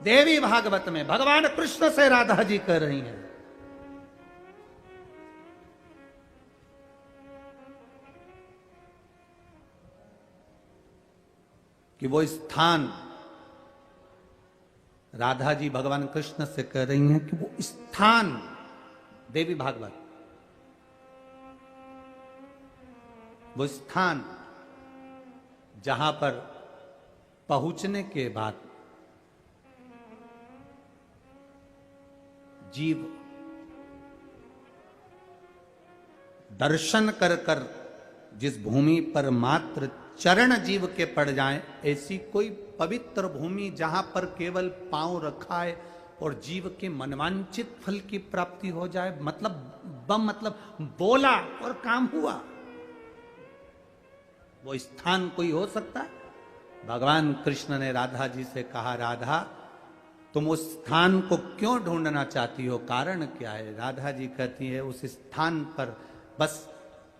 देवी भागवत में भगवान कृष्ण से राधा जी कर रही हैं, कि वो स्थान राधा जी भगवान कृष्ण से कह रही हैं कि वो स्थान देवी भागवत, वो स्थान जहां पर पहुंचने के बाद जीव दर्शन कर कर जिस भूमि पर मात्र चरण जीव के पड़ जाएं, ऐसी कोई पवित्र भूमि जहां पर केवल पांव रखा है और जीव के मनवांचित फल की प्राप्ति हो जाए, मतलब बम मतलब बोला और काम हुआ, वो स्थान कोई हो सकता है? भगवान कृष्ण ने राधा जी से कहा, राधा तुम उस स्थान को क्यों ढूंढना चाहती हो, कारण क्या है? राधा जी कहती है उस स्थान पर बस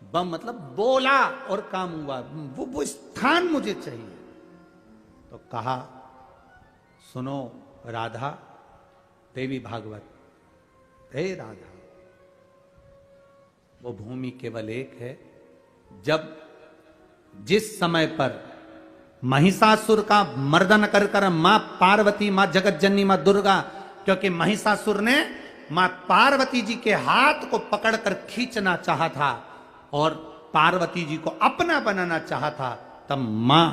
बम मतलब बोला और काम हुआ, वो स्थान मुझे चाहिए। तो कहा सुनो राधा, देवी भागवत, हे राधा, वो भूमि केवल एक है। जब जिस समय पर महिषासुर का मर्दन कर कर मां पार्वती, मां जगत जननी, मां दुर्गा, क्योंकि महिषासुर ने मां पार्वती जी के हाथ को पकड़कर खींचना चाहा था और पार्वती जी को अपना बनाना चाहा था, तब मां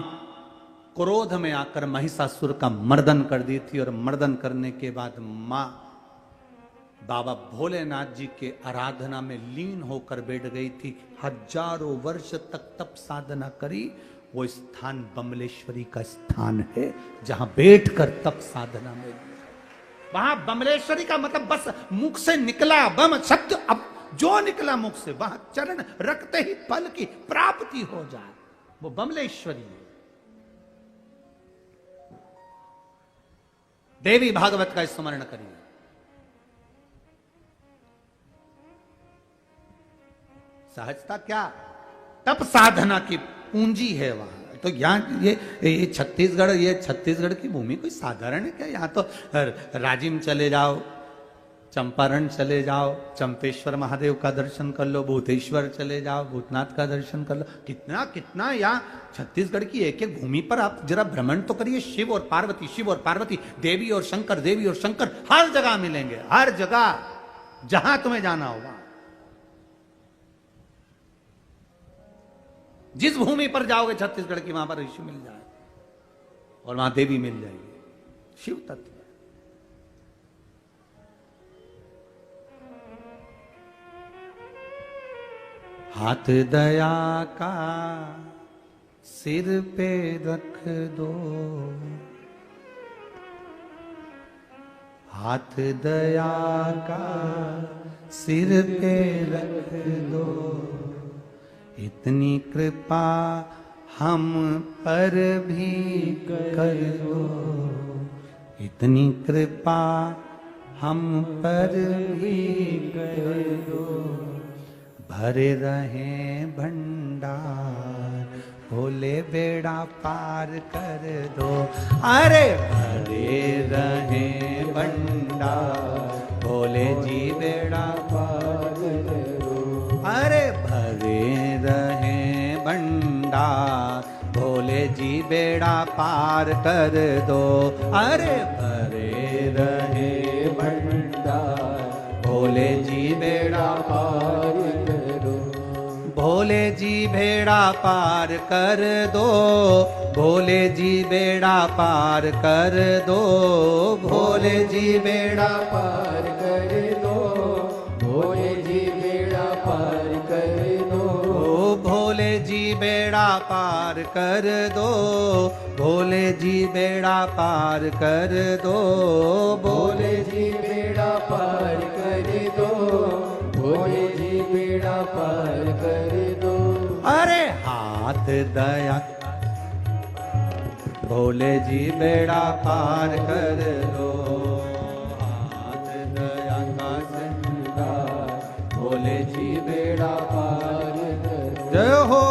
क्रोध में आकर महिषासुर का मर्दन कर दी थी। और मर्दन करने के बाद मां बाबा भोलेनाथ जी के आराधना में लीन होकर बैठ गई थी। हजारों वर्ष तक तप साधना करी। वो स्थान बमलेश्वरी का स्थान है, जहां बैठकर तप साधना में, वहां बमलेश्वरी का मतलब बस मुख से निकला बम शब्द, अब जो निकला मुख से वहां चरण रखते ही फल की प्राप्ति हो जाए, वो बमलेश्वरी है। देवी भागवत का स्मरण करिए। सहजता क्या, तप साधना की पूंजी है वहां। तो यहाँ ये छत्तीसगढ़ की भूमि कोई साधारण है क्या? यहाँ तो राजिम चले जाओ, चंपारण चले जाओ, चंपेश्वर महादेव का दर्शन कर लो, भूतेश्वर चले जाओ, भूतनाथ का दर्शन कर लो। कितना कितना यहाँ छत्तीसगढ़ की एक एक भूमि पर आप जरा भ्रमण तो करिए। शिव और पार्वती, शिव और पार्वती, देवी और शंकर, देवी और शंकर हर जगह मिलेंगे, हर जगह जहां तुम्हें जाना होगा। जिस भूमि पर जाओगे छत्तीसगढ़ की, वहां पर ऋषि मिल जाए और वहां देवी मिल जाएगी। शिव तत्व हाथ दया का सिर पे रख दो, हाथ दया का सिर पे रख दो, इतनी कृपा हम पर भी कर दो, इतनी कृपा हम पर भी कर दो, भरे रहे भंडार, भोले बेड़ा पार कर दो। अरे भरे रहे भंडार, भोले जी बेड़ा पार कर दो। अरे भरे रहे भंडार, भोले जी बेड़ा पार कर दो। अरे भरे रहे भंडार, भोले जी बेड़ा पार कर दो, भोले जी बेड़ा पार कर दो, भोले जी बेड़ा पार कर दो, भोले जी बेड़ा पार कर दो, भोले जी बेड़ा पार कर दो, भोले जी बेड़ा पार कर दो, भोले जी बेड़ा पार कर दो, भोले जी बेड़ा पार कर दो, भोले जी बेड़ा पार कर दो। अरे हाथ दया, भोले जी बेड़ा पार कर दो, हाथ दया का संगा, भोले जी बेड़ा पार कर दो। जय हो।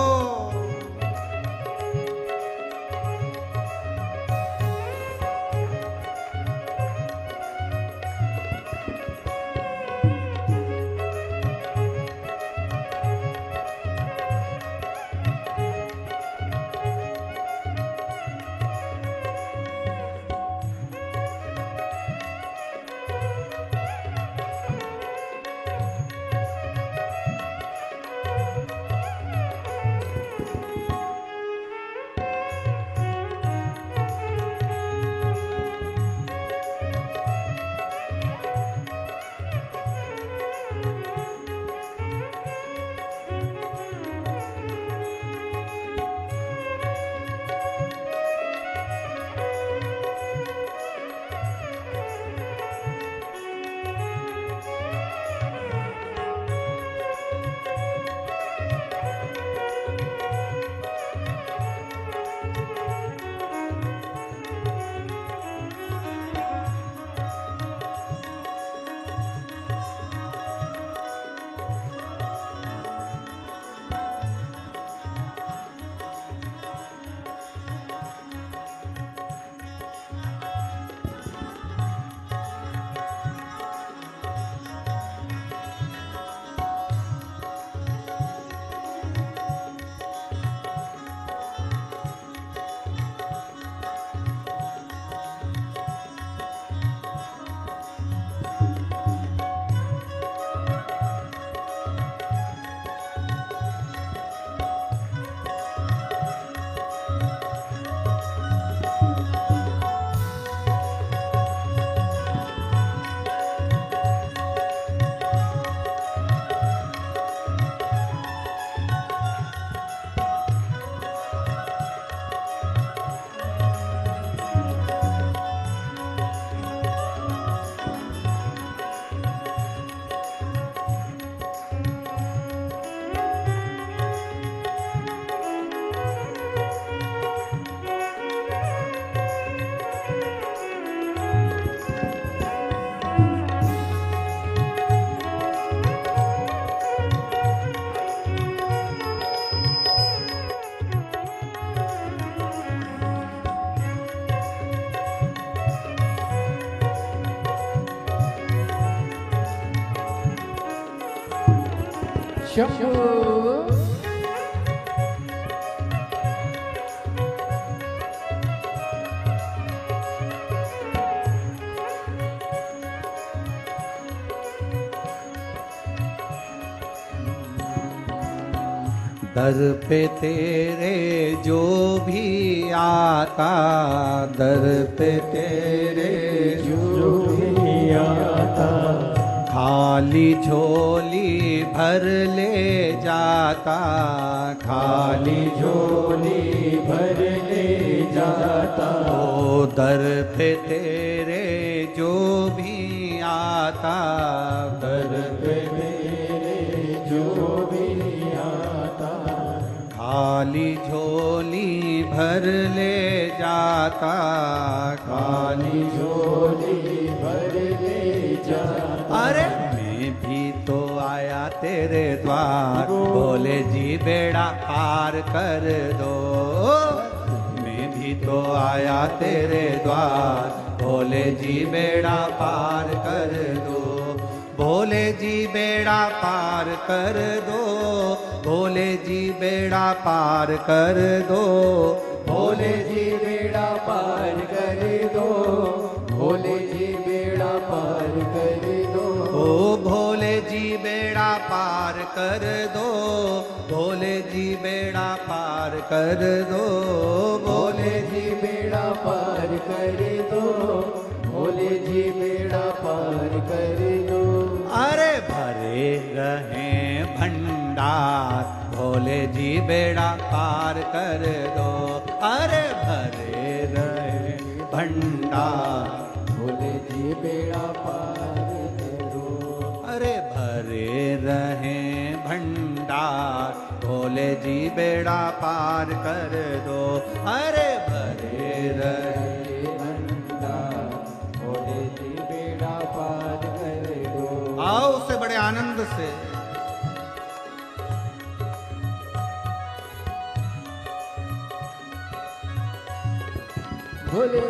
शंभू
दर पे तेरे जो भी आता, दर पे तेरे
जो भी आता,
खाली झोली भर ले जाता,
खाली झोली भर ले जाता।
ओ दर पे तेरे जो भी आता,
दर पे तेरे जो भी आता,
खाली झोली भर ले जाता,
खाली झोली भर ले जाता।
अरे मैं भी तो आया तेरे द्वार, बोले जी बेड़ा पार कर दो। मैं भी तो आया तेरे द्वार, बोले जी बेड़ा पार कर दो, भोले जी बेड़ा पार कर दो, भोले जी बेड़ा पार कर दो,
भोले जी बेड़ा पार कर दो, भोले जी बेड़ा पार कर दो।
ओ भोले जी बेड़ा पार कर दो, भोले जी बेड़ा पार कर दो,
भोले जी बेड़ा पार कर दो, भोले जी बेड़ा पार कर दो।
अरे भरे रहे भंडार, भोले जी बेड़ा पार कर दो, अरे भरे रहे भंडार,
भोले जी बेड़ा पार कर दो।
अरे भरे रहे भंडार, भोले जी बेड़ा पार कर दो, अरे भरे रहे
भंडार, भोले जी बेड़ा पार कर दो।
आओ उसे बड़े आनंद से।
भोले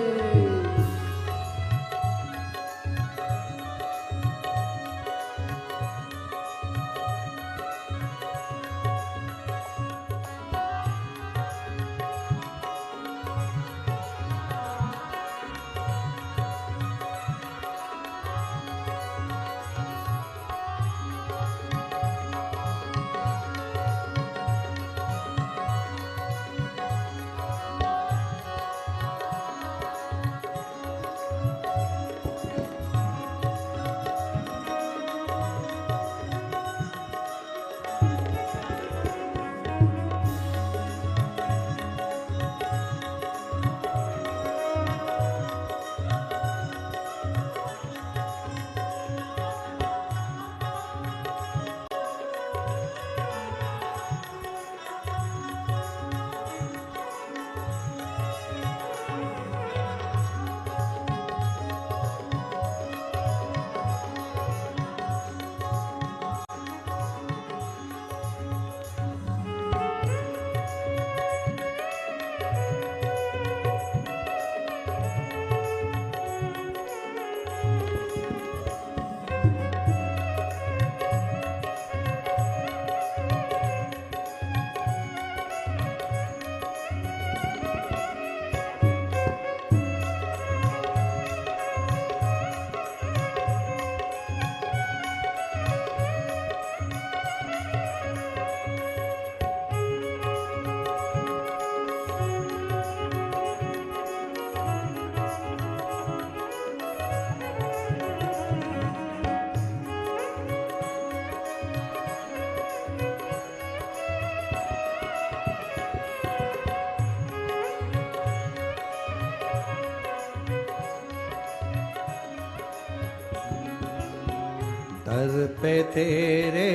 दर पे तेरे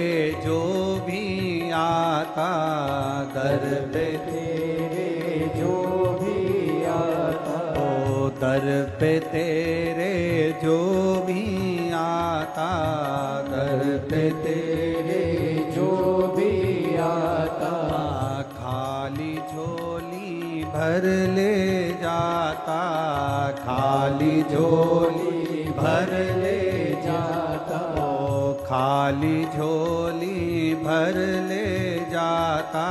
जो भी आता, दर पे
तेरे जो भी आता,
ओ दर पे तेरे जो भी आता, दर पे
तेरे जो भी आता,
खाली झोली भर ले जाता, खाली झोली भर ले
जाता,
खा खाली झोली भर ले जाता,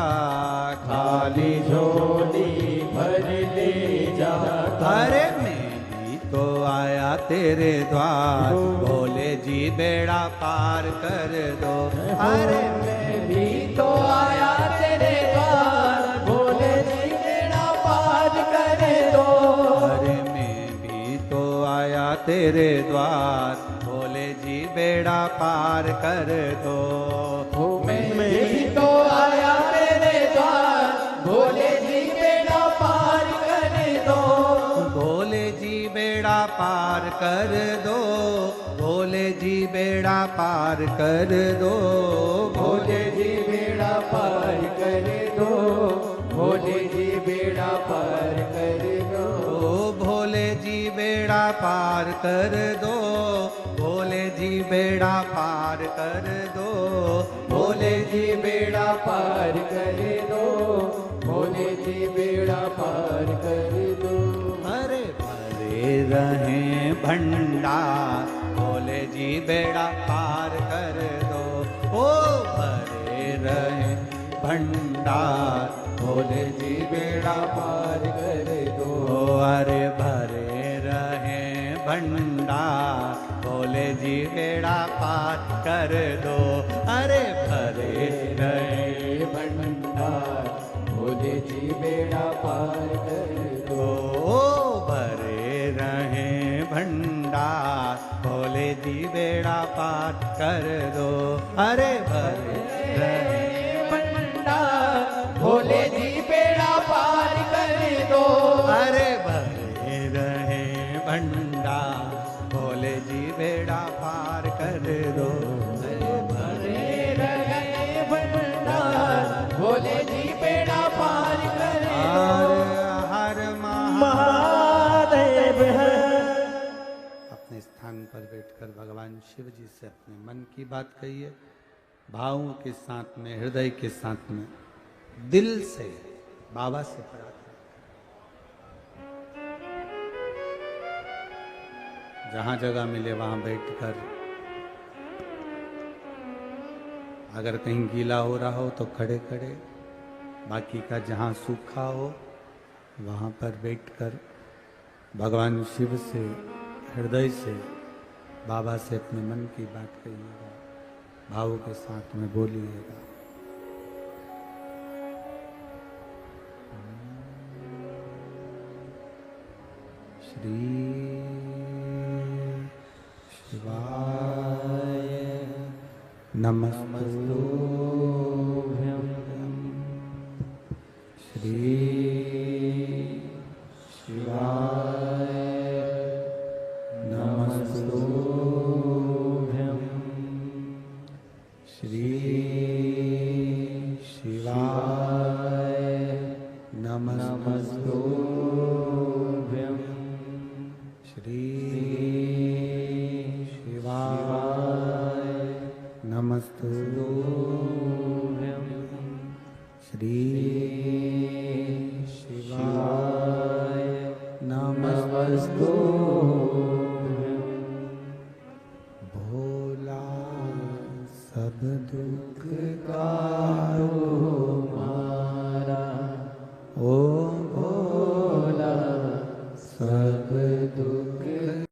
खाली झोली भर ले जाता।
अरे मैं भी तो आया तेरे द्वार, भोले जी बेड़ा पार कर दो। अरे
मैं भी तो आया तेरे द्वार, भोले जी बेड़ा पार कर दो।
अरे मैं भी तो आया तेरे द्वार, भोले जी बेड़ा पार कर दो।
मैं भी तो आया तेरे द्वार, भोले जी बेड़ा पार कर दो।
भोले जी बेड़ा पार कर दो, भोले जी बेड़ा पार कर दो।
भोले जी बेड़ा पार कर दो, भोले जी बेड़ा पार कर दो।
ओ भोले जी बेड़ा पार कर दो, भोले जी बेड़ा पार कर दो।
भोले जी बेड़ा पार कर दो, भोले जी बेड़ा पार कर दो।
अरे भरे रहे भंडार, भोले जी बेड़ा पार कर दो। ओ भरे रहे भंडार,
भोले जी बेड़ा पार कर दो।
ओ अरे भरे रहे भंडार, भोले जी बेड़ा पार कर दो। अरे भरे रहे
भंडार, भोले जी बेड़ा पार कर दो।
ओ भरे रहे भंडार, भोले जी बेड़ा पार कर दो। अरे भरे रहे
भंडार, भोले जी बेड़ा पार कर दो।
अरे भरे रहे भंडार, भोले जी बेड़ा पार कर दो।
भरे रहे भंडार, भोले जी बेड़ा पार कर दो।
हर
महादेव है।
अपने स्थान पर बैठकर भगवान शिव जी से अपने मन की बात कहिए, भावों के साथ में, हृदय के साथ में, दिल से बाबा से प्रार्थना। जहां जगह मिले वहां बैठकर, अगर कहीं गीला हो रहा हो तो खड़े खड़े, बाकी का जहां सूखा हो वहां पर बैठकर भगवान शिव से हृदय से बाबा से अपने मन की बात कहिएगा, भावों के साथ में बोलिएगा। श्री शिवाय नमस्तुभ्यं। श्री शिवाय नमस्तुभ्यं। श्री शिवाय नमस्तुभ्यं। श्री शिवाय नमस्तुभ्यं। श्री शिवाय नमस्तुभ्यं। भोला सब दुख कारो मारा, ओ भोला सब दुख